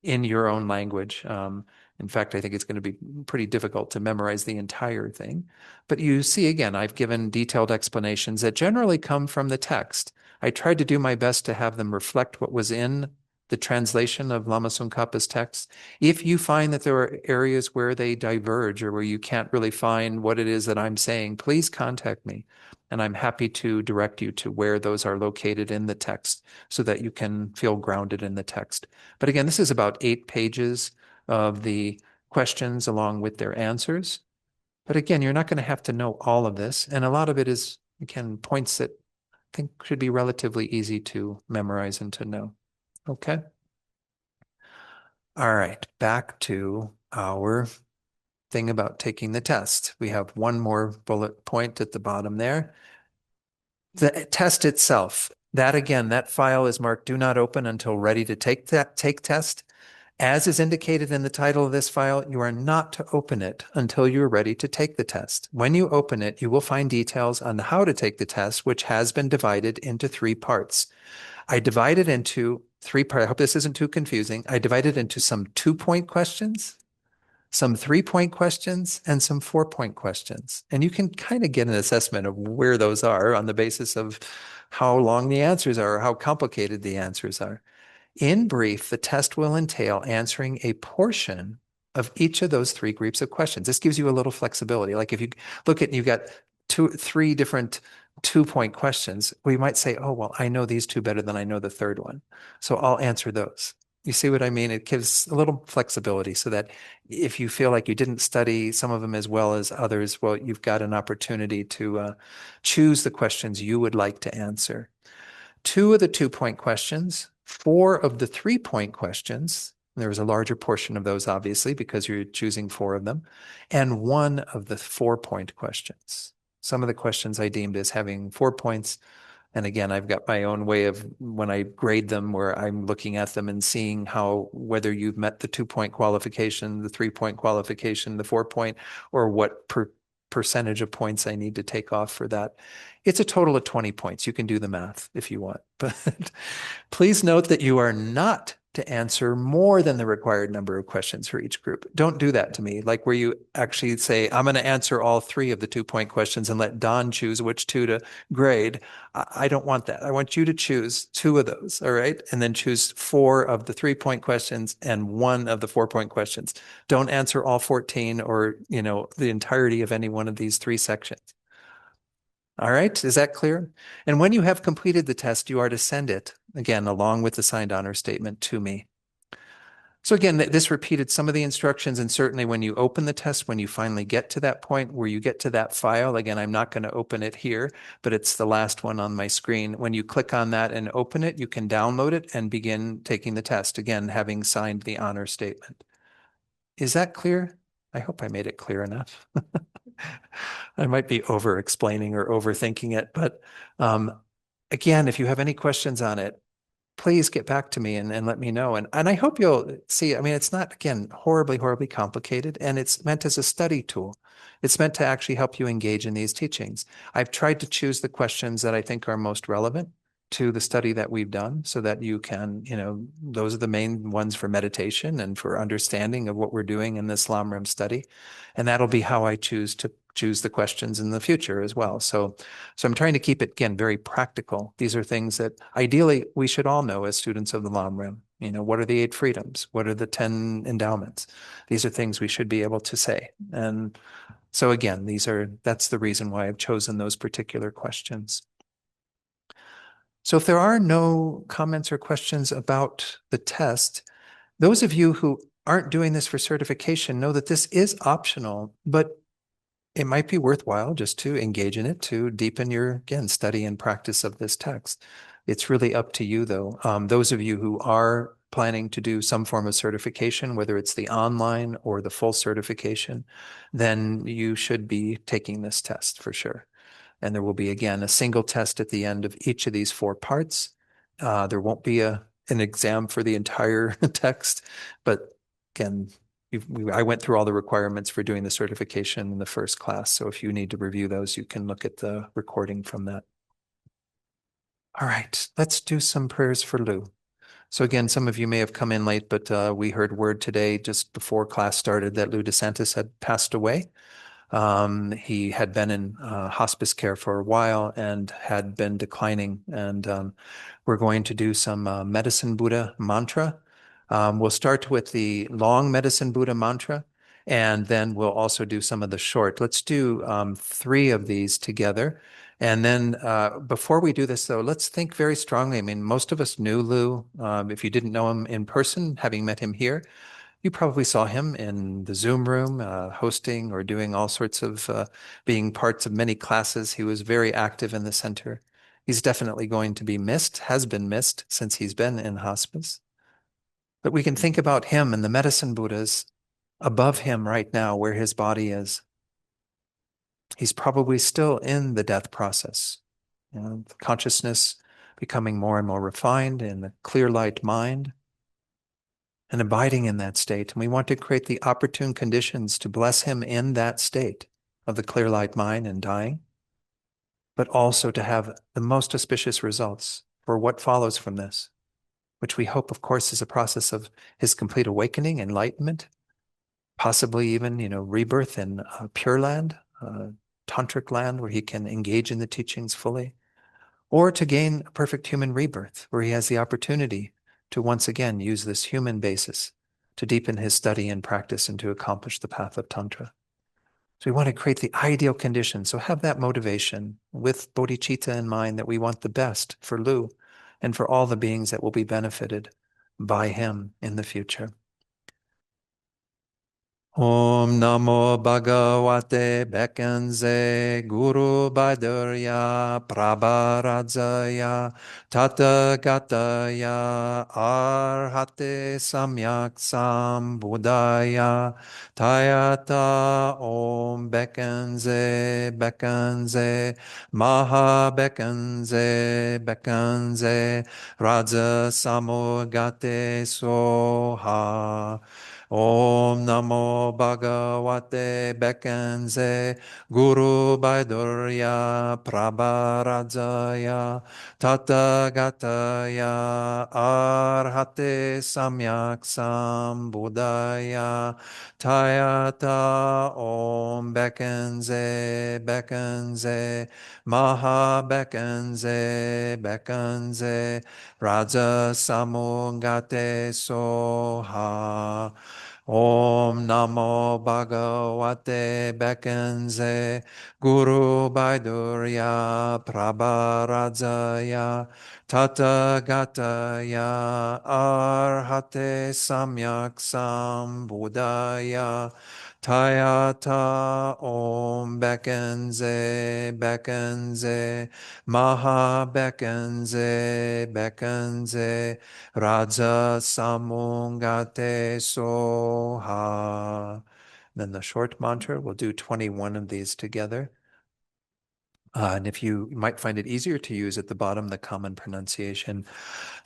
in your own language. In fact, I think it's going to be pretty difficult to memorize the entire thing. But you see, again, I've given detailed explanations that generally come from the text. I tried to do my best to have them reflect what was in the translation of Lama Tsongkhapa's text. If you find that there are areas where they diverge or where you can't really find what it is that I'm saying, please contact me. And I'm happy to direct you to where those are located in the text so that you can feel grounded in the text. But again, this is about 8 pages of the questions along with their answers. But again, you're not going to have to know all of this. And a lot of it is, again, points that I think should be relatively easy to memorize and to know. Okay. All right, back to our thing about taking the test. We have one more bullet point at the bottom there. The test itself, that again, that file is marked do not open until ready to take test. As is indicated in the title of this file, you are not to open it until you're ready to take the test. When you open it, you will find details on how to take the test, which has been divided into 3 parts. I divided into 3 parts. I hope this isn't too confusing. I divided into some 2-point questions, some 3-point questions, and some 4-point questions. And you can kind of get an assessment of where those are on the basis of how long the answers are or how complicated the answers are. In brief, the test will entail answering a portion of each of those 3 groups of questions. This gives you a little flexibility. Like if you look at, you've got 3 different 2-point questions, we might say, oh, well, I know these 2 better than I know the 3rd one. So I'll answer those. You see what I mean? It gives a little flexibility so that if you feel like you didn't study some of them as well as others, well, you've got an opportunity to choose the questions you would like to answer. 2 of the 2-point questions, 4 of the 3-point questions, there was a larger portion of those, obviously, because you're choosing 4 of them, and 1 of the 4-point questions. Some of the questions I deemed as having 4 points. And again, I've got my own way of when I grade them where I'm looking at them and seeing how, whether you've met the 2-point qualification, the 3-point qualification, the 4-point, or what percentage of points I need to take off for that. It's a total of 20 points. You can do the math if you want, but please note that you are not to answer more than the required number of questions for each group. Don't do that to me, like where you actually say, I'm going to answer all 3 of the 2-point questions and let Don choose which 2 to grade. I don't want that. I want you to choose 2 of those, all right? And then choose 4 of the 3-point questions and 1 of the 4-point questions. Don't answer all 14 or, the entirety of any one of these 3 sections. All right, is that clear? And when you have completed the test, you are to send it, again, along with the signed honor statement to me. So again, this repeated some of the instructions, and certainly when you open the test, when you finally get to that point where you get to that file, again, I'm not going to open it here, but it's the last one on my screen. When you click on that and open it, you can download it and begin taking the test, again, having signed the honor statement. Is that clear? I hope I made it clear enough. I might be over explaining or overthinking it, but again, if you have any questions on it, please get back to me and let me know. And I hope you'll see, I mean, it's not, again, horribly complicated, and it's meant as a study tool. It's meant to actually help you engage in these teachings. I've tried to choose the questions that I think are most relevant to the study that we've done so that you can, those are the main ones for meditation and for understanding of what we're doing in this Lamrim study. And that'll be how I choose the questions in the future as well. So I'm trying to keep it, again, very practical. These are things that ideally we should all know as students of the Lamrim. What are the 8 freedoms? What are the 10 endowments? These are things we should be able to say. And so again, that's the reason why I've chosen those particular questions. So if there are no comments or questions about the test, those of you who aren't doing this for certification know that this is optional, but it might be worthwhile just to engage in it to deepen your, again, study and practice of this text. It's really up to you, though. Those of you who are planning to do some form of certification, whether it's the online or the full certification, then you should be taking this test for sure. And there will be, again, a single test at the end of each of these 4 parts. There won't be an exam for the entire text, but again, I went through all the requirements for doing the certification in the first class. So if you need to review those, you can look at the recording from that. All right, let's do some prayers for Lou. So again, some of you may have come in late, but we heard word today just before class started that Lou DeSantis had passed away. He had been in hospice care for a while and had been declining. And we're going to do some Medicine Buddha mantra. We'll start with the long Medicine Buddha mantra, and then we'll also do some of the short. Let's do 3 of these together. And then before we do this, though, let's think very strongly. I mean, most of us knew Lou. If you didn't know him in person, having met him here, you probably saw him in the Zoom room, hosting or doing all sorts of, being parts of many classes. He was very active in the center. He's definitely going to be missed, has been missed since he's been in hospice. But we can think about him and the medicine Buddhas above him right now where his body is. He's probably still in the death process. The consciousness becoming more and more refined in the clear light mind and abiding in that state. And we want to create the opportune conditions to bless him in that state of the clear light mind and dying, but also to have the most auspicious results for what follows from this, which we hope, of course, is a process of his complete awakening, enlightenment, possibly even, rebirth in Pure Land, tantric land, where he can engage in the teachings fully, or to gain a perfect human rebirth, where he has the opportunity to once again use this human basis to deepen his study and practice and to accomplish the path of Tantra. So we want to create the ideal conditions. So have that motivation with bodhicitta in mind that we want the best for Lu and for all the beings that will be benefited by him in the future. Om Namo Bhagavate Bekanze Guru Bhadarya Prabharadzaya Tathagataya Arhate Samyak Sambuddhaya Tayata Om Bekanze Bekanze Maha Bekanze Bekanze Raja Samogate Soha. Om Namo Bhagavate Bekanze Guru Bhaidurya Prabharadzaya Tathagataya Arhate Samyak Sambuddhaya Tayata Om Bekanze Bekanze Maha Bekanze Bekanze Raja Samungate Soha. Om Namo Bhagavate Bekanze Guru Bhaidurya Prabharadzaya Tathagataya Arhate Samyak Sambuddhaya Tayata Om Bekanze Bekanze Maha Bekanze Bekanze Raja Samungate Soha. Then the short mantra, we'll do 21 of these together. And if you might find it easier to use at the bottom, the common pronunciation,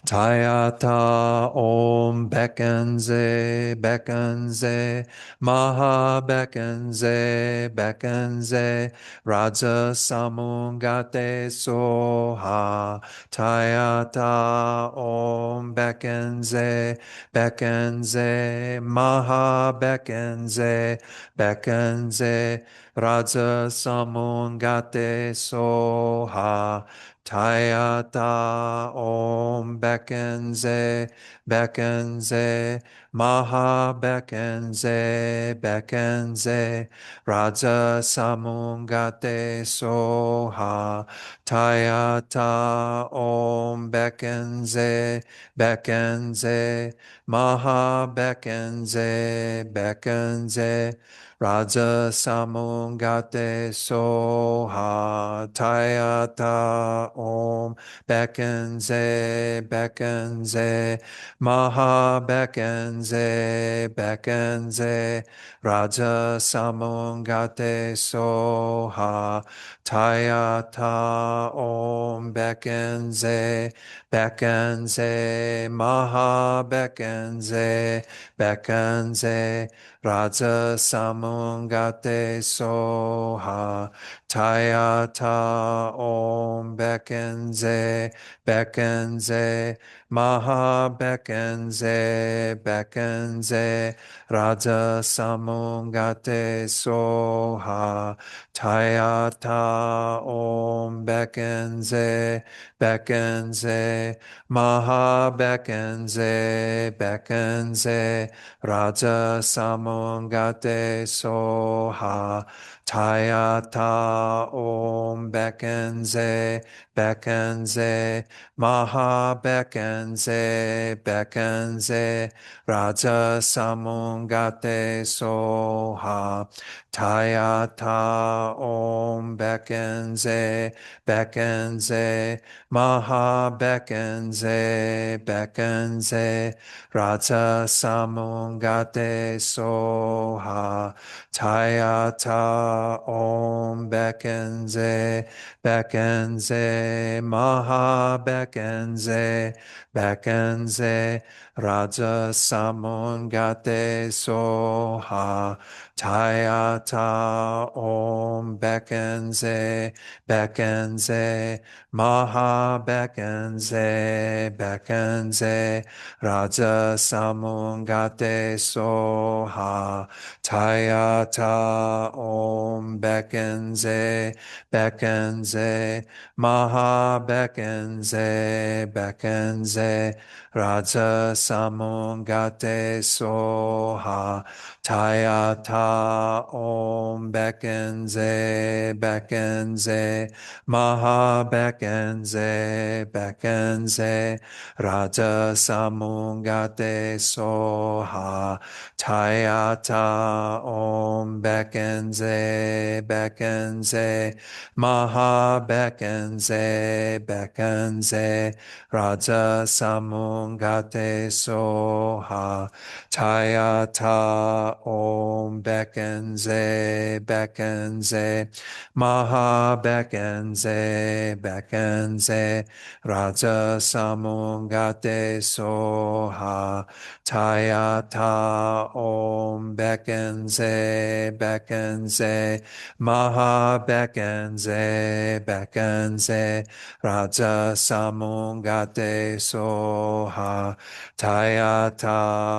Tayata Om Bekanze Bekanze Maha Bekanze Bekanze Raja Samungate Soha. Tayata Om Bekanze Bekanze Maha Bekanze Bekanze Raja Samungate Soha. Tayata Om Bekanze Bekanze Maha Bekanze Bekanze Raja Samungate Soha. Tayata Om Bekanze Bekanze Maha Bekanze Bekanze Raja Samungate Soha. Tayata Om Bekanze Bekanze Maha Bekanze Bekanze Raja Samungate Soha. Tayata Om Bekanze Bekanze Maha Bekanze Bekanze Raja Samungate Soha. Tayata Om Bekanze Bekanze Maha Bekanze Bekanze Raja Samungate Soha. Tayata Om Bekanze Bekanze Maha Bekanze Bekanze Raja Samungate Soha. Tayata Om Bekanze Bekanze Maha Bekanze bekenze, bekenze, raja samungate soha, tayata om bekenze, bekenze, maha bekenze, bekenze, raja samungate soha, tayata om bekenze, bekenze, maha bekenze, bekenze, raja samungate soha, tayata om bekenze, bekenze, maha bekenze, bekenze, raja samungate soha, tayata om bekenze, bekenze, maha bekenze, bekenze, raja samungate soha, tayata om bekenze, bekenze, maha bekenze, bekenze, raja samungate soha, tayata om bekenze, bekenze, maha bekenze, bekenze, raja samungate soha, tayata om bekenze, bekenze, maha bekenze, bekenze, raja samungate soha, tayata om bekenze, bekenze, maha bekenze, bekenze, raja samungate soha, tayata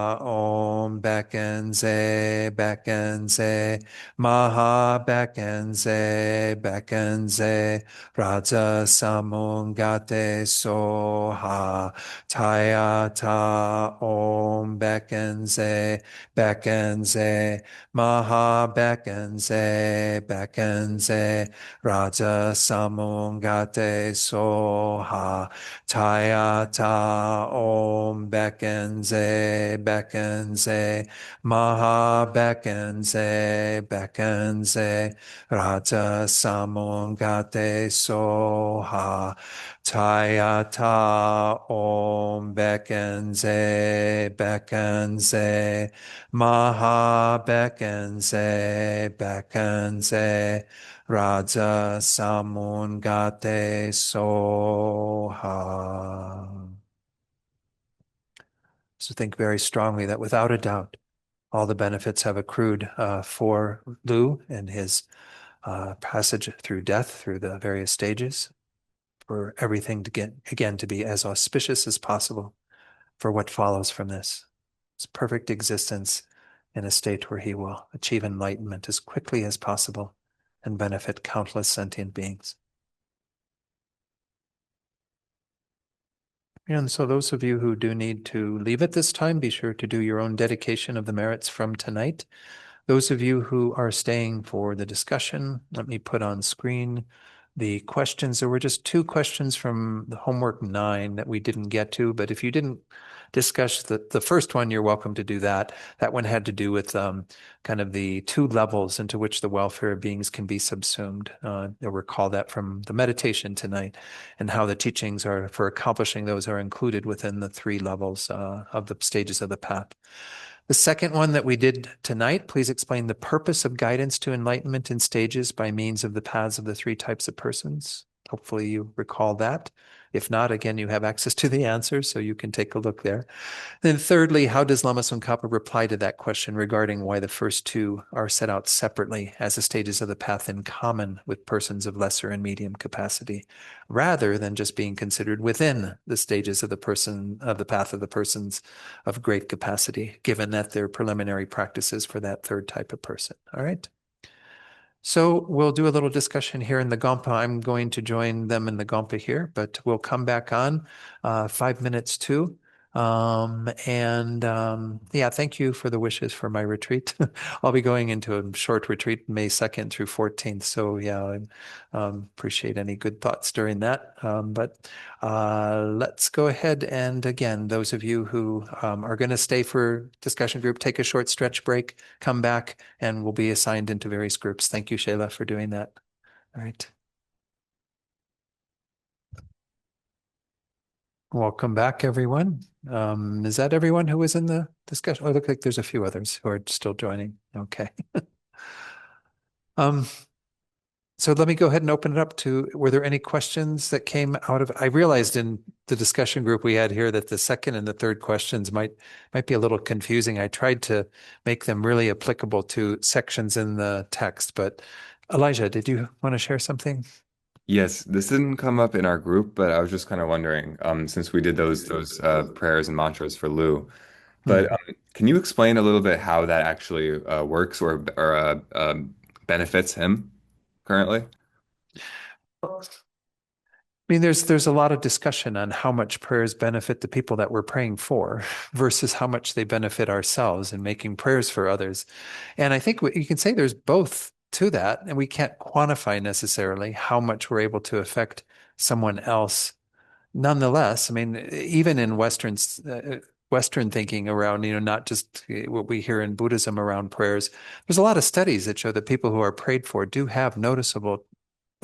om bekenze, bekenze, maha bekenze, bekenze, raja samungate soha, tayata om bekenze, bekenze, maha bekenze, bekenze, raja samungate soha, tayata om bekenze, bekenze, maha bekenze, bekenze, raja samungate soha, tayata om bekenze, bekenze, maha bekenze, bekenze, raja samungate soha. So think very strongly that without a doubt, all the benefits have accrued for Lu and his passage through death, through the various stages, for everything to get, again, to be as auspicious as possible for what follows from this. It's perfect existence in a state where he will achieve enlightenment as quickly as possible and benefit countless sentient beings. And so those of you who do need to leave at this time, be sure to do your own dedication of the merits from tonight. Those of you who are staying for the discussion, let me put on screen the questions. There were just 2 questions from the homework 9 that we didn't get to, but if you didn't discuss the first one, you're welcome to do that. That one had to do with kind of the 2 levels into which the welfare of beings can be subsumed. You'll recall that from the meditation tonight, and how the teachings are for accomplishing those are included within the 3 levels of the stages of the path. The second one that we did tonight, please explain the purpose of guidance to enlightenment in stages by means of the paths of the 3 types of persons. Hopefully you recall that. If not, again, you have access to the answers, so you can take a look there. Then thirdly, how does Lama Tsongkhapa reply to that question regarding why the first 2 are set out separately as the stages of the path in common with persons of lesser and medium capacity, rather than just being considered within the stages of the path of the persons of great capacity, given that they're preliminary practices for that 3rd type of person. All right. So we'll do a little discussion here in the Gompa. I'm going to join them in the Gompa here, but we'll come back on 5 minutes to Yeah, thank you for the wishes for my retreat. I'll be going into a short retreat May 2nd through 14th. So yeah, I appreciate any good thoughts during that. Let's go ahead and again, those of you who are going to stay for discussion group, take a short stretch break, come back, and we'll be assigned into various groups. Thank you, Shayla, for doing that. All right. Welcome back, everyone. Is that everyone who was in the discussion? Oh, look like there's a few others who are still joining. Okay. Um, so let me go ahead and open it up to, were there any questions that came out of, I realized in the discussion group we had here that the second and the third questions might be a little confusing. I tried to make them really applicable to sections in the text, but Elijah, did you want to share something? Yes, this didn't come up in our group, but I was just kind of wondering, since we did those prayers and mantras for Lou, but Hmm. can you explain a little bit how that actually works or benefits him currently? I mean, there's a lot of discussion on how much prayers benefit the people that we're praying for versus how much they benefit ourselves in making prayers for others. And I think you can say there's both to that, and we can't quantify necessarily how much we're able to affect someone else. Nonetheless, I mean, even in Western thinking around, not just what we hear in Buddhism around prayers, there's a lot of studies that show that people who are prayed for do have noticeable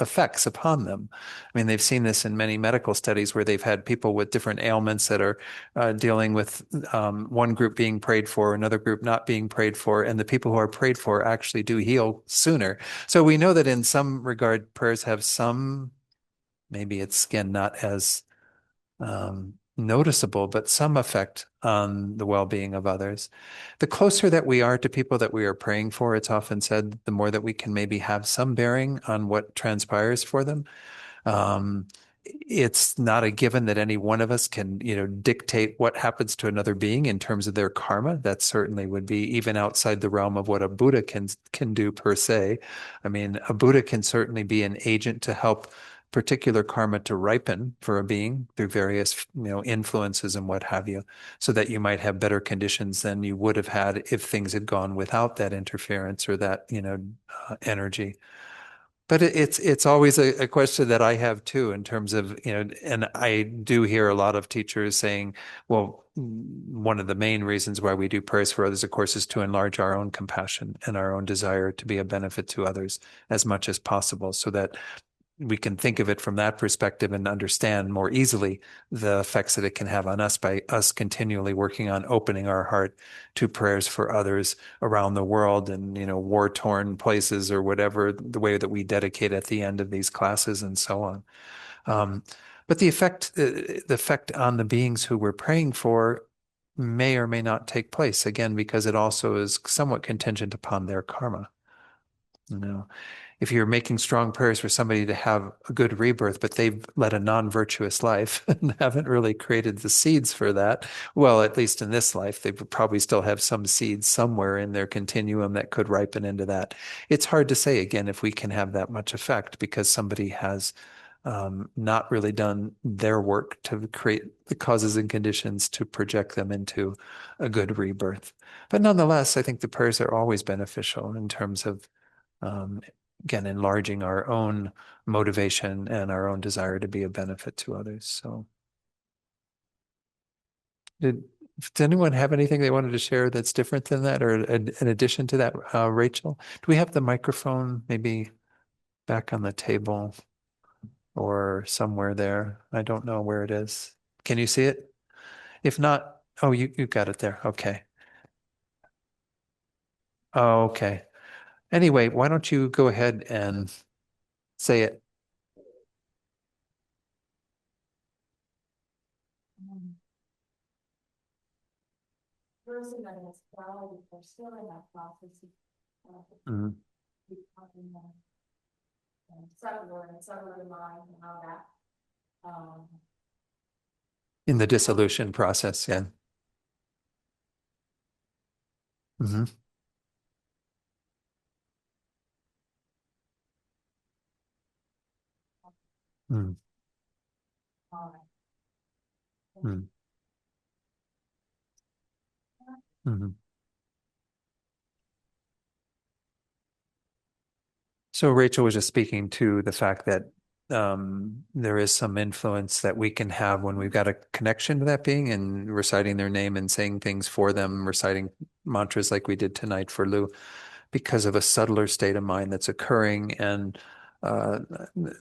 effects upon them. I mean, they've seen this in many medical studies where they've had people with different ailments that are dealing with one group being prayed for, another group not being prayed for, and the people who are prayed for actually do heal sooner. So we know that in some regard, prayers have some, maybe it's again not as noticeable, but some effect on the well-being of others. The closer that we are to people that we are praying for, it's often said, the more that we can maybe have some bearing on what transpires for them. Um, it's not a given that any one of us can, dictate what happens to another being in terms of their karma. That certainly would be even outside the realm of what a Buddha can do per se. I mean, a Buddha can certainly be an agent to help particular karma to ripen for a being through various, influences and what have you, so that you might have better conditions than you would have had if things had gone without that interference or that, energy. But it's always a question that I have too, in terms of, and I do hear a lot of teachers saying, well, one of the main reasons why we do prayers for others, of course, is to enlarge our own compassion and our own desire to be a benefit to others as much as possible, so that we can think of it from that perspective and understand more easily the effects that it can have on us by us continually working on opening our heart to prayers for others around the world and, war-torn places or whatever, the way that we dedicate at the end of these classes and so on. Um, but the effect on the beings who we're praying for may or may not take place, again, because it also is somewhat contingent upon their karma. You know, if you're making strong prayers for somebody to have a good rebirth, but they've led a non-virtuous life and haven't really created the seeds for that, well, at least in this life, they would probably still have some seeds somewhere in their continuum that could ripen into that. It's hard to say again if we can have that much effect because somebody has not really done their work to create the causes and conditions to project them into a good rebirth. But nonetheless, I think the prayers are always beneficial in terms of um, again, enlarging our own motivation and our own desire to be a benefit to others. So, did, did anyone have anything they wanted to share that's different than that, or in addition to that, Rachel? Do we have the microphone maybe back on the table or somewhere there? I don't know where it is. Can you see it? If not, oh, you got it there. Okay. Oh, okay. Anyway, why don't you go ahead and say it? Person that has died, if they're still in that process of Mhm. becoming settler and settler mind and all that. In the dissolution process, yeah. Hmm. Mm. All right. Mm. Mhm. So Rachel was just speaking to the fact that there is some influence that we can have when we've got a connection to that being and reciting their name and saying things for them, reciting mantras like we did tonight for Lou, because of a subtler state of mind that's occurring. And uh,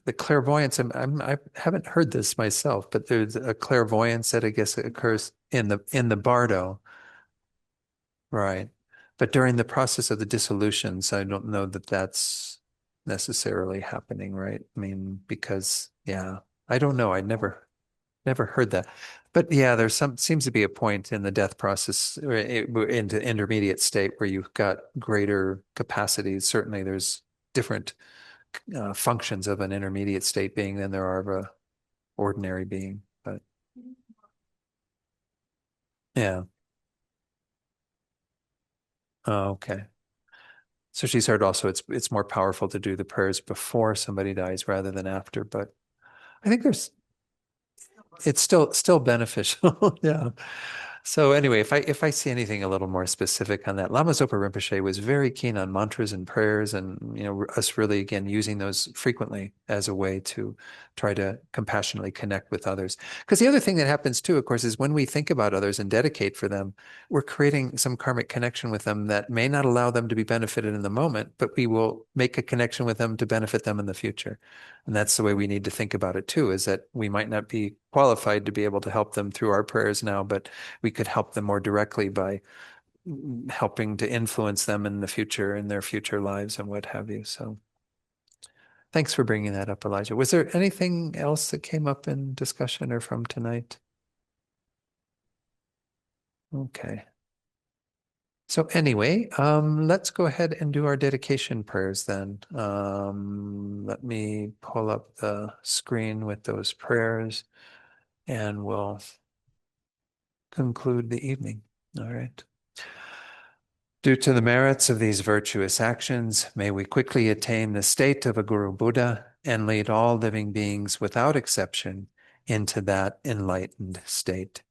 the clairvoyance, I haven't heard this myself, but there's a clairvoyance that I guess occurs in the bardo, right? But during the process of the dissolutions, I don't know that that's necessarily happening, right? I mean, because yeah, I don't know. I never heard that. But yeah, there's seems to be a point in the death process into intermediate state where you've got greater capacities. Certainly there's different functions of an intermediate state being than there are of a ordinary being. But yeah. Oh, okay. So she's heard also it's more powerful to do the prayers before somebody dies rather than after, but I think it's still beneficial. Yeah. So anyway, if I see anything a little more specific on that, Lama Zopa Rinpoche was very keen on mantras and prayers, and us really again using those frequently as a way to try to compassionately connect with others. Because the other thing that happens too, of course, is when we think about others and dedicate for them, we're creating some karmic connection with them that may not allow them to be benefited in the moment, but we will make a connection with them to benefit them in the future. And that's the way we need to think about it too, is that we might not be qualified to be able to help them through our prayers now, but we could help them more directly by helping to influence them in the future, in their future lives and what have you. So thanks for bringing that up, Elijah. Was there anything else that came up in discussion or from tonight? Okay. So anyway, let's go ahead and do our dedication prayers then. Let me pull up the screen with those prayers and we'll conclude the evening. All right. Due to the merits of these virtuous actions, may we quickly attain the state of a Guru Buddha and lead all living beings without exception into that enlightened state.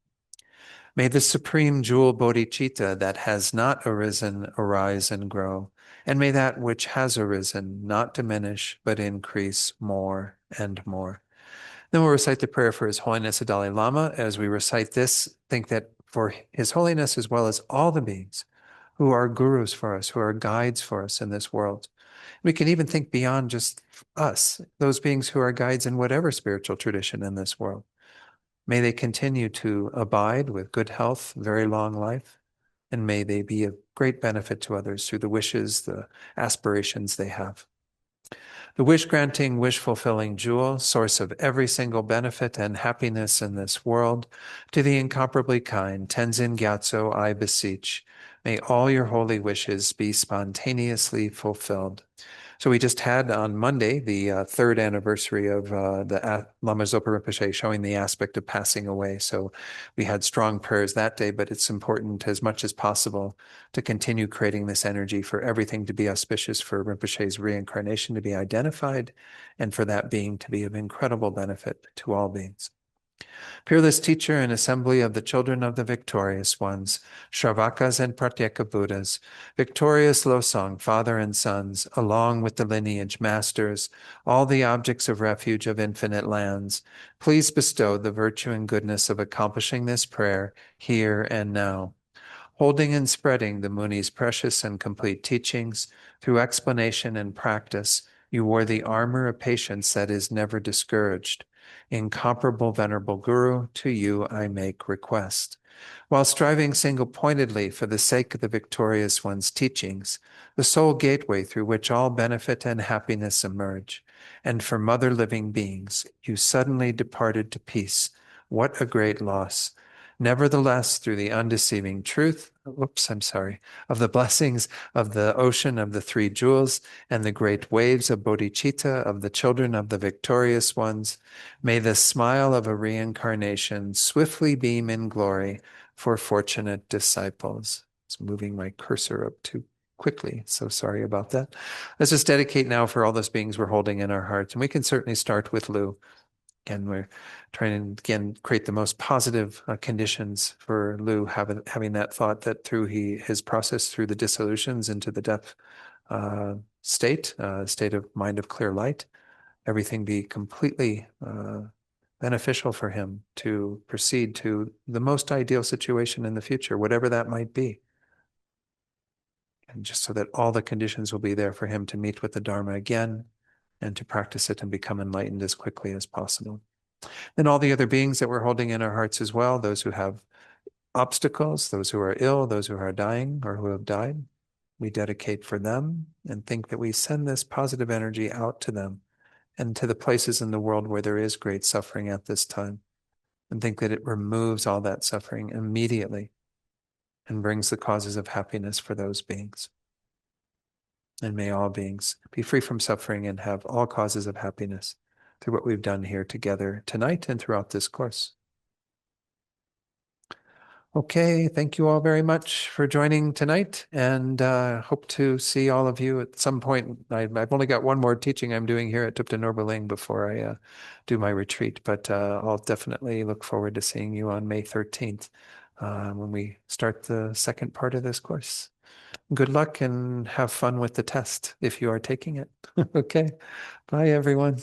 May the supreme jewel bodhicitta that has not arisen arise and grow, and may that which has arisen not diminish but increase more and more. Then we'll recite the prayer for His Holiness the Dalai Lama. As we recite this, think that for His Holiness as well as all the beings who are gurus for us, who are guides for us in this world. We can even think beyond just us, those beings who are guides in whatever spiritual tradition in this world. May they continue to abide with good health, very long life, and may they be of great benefit to others through the wishes, the aspirations they have. The wish-granting, wish-fulfilling jewel, source of every single benefit and happiness in this world, to the incomparably kind Tenzin Gyatso, I beseech, may all your holy wishes be spontaneously fulfilled. So we just had on Monday the third anniversary of the Lama Zopa Rinpoche showing the aspect of passing away. So we had strong prayers that day, but it's important as much as possible to continue creating this energy for everything to be auspicious for Rinpoche's reincarnation to be identified and for that being to be of incredible benefit to all beings. Peerless teacher and assembly of the children of the victorious ones, Shravakas and Pratyeka Buddhas, victorious Losang, father and sons, along with the lineage masters, all the objects of refuge of infinite lands, please bestow the virtue and goodness of accomplishing this prayer here and now. Holding and spreading the Muni's precious and complete teachings through explanation and practice, you wore the armor of patience that is never discouraged. Incomparable Venerable Guru, to you I make request. While striving single-pointedly for the sake of the victorious one's teachings, the sole gateway through which all benefit and happiness emerge, and for mother living beings, you suddenly departed to peace. What a great loss! Nevertheless, through the undeceiving truth, of the blessings of the ocean of the three jewels and the great waves of bodhicitta of the children of the victorious ones, may the smile of a reincarnation swiftly beam in glory for fortunate disciples. It's moving my cursor up too quickly, so sorry about that. Let's just dedicate now for all those beings we're holding in our hearts, and we can certainly start with Lou. Again, we're trying to again create the most positive conditions for Lu, having that thought that through his process through the dissolutions into the death state of mind of clear light, everything be completely beneficial for him to proceed to the most ideal situation in the future, whatever that might be. And just so that all the conditions will be there for him to meet with the Dharma again and to practice it and become enlightened as quickly as possible. And all the other beings that we're holding in our hearts as well, those who have obstacles, those who are ill, those who are dying or who have died, we dedicate for them and think that we send this positive energy out to them and to the places in the world where there is great suffering at this time, and think that it removes all that suffering immediately and brings the causes of happiness for those beings. And may all beings be free from suffering and have all causes of happiness through what we've done here together tonight and throughout this course. Okay, thank you all very much for joining tonight, and hope to see all of you at some point. I've only got one more teaching I'm doing here at Tupten Norberling before I do my retreat, but I'll definitely look forward to seeing you on May 13th when we start the second part of this course. Good luck and have fun with the test if you are taking it. Okay, bye everyone.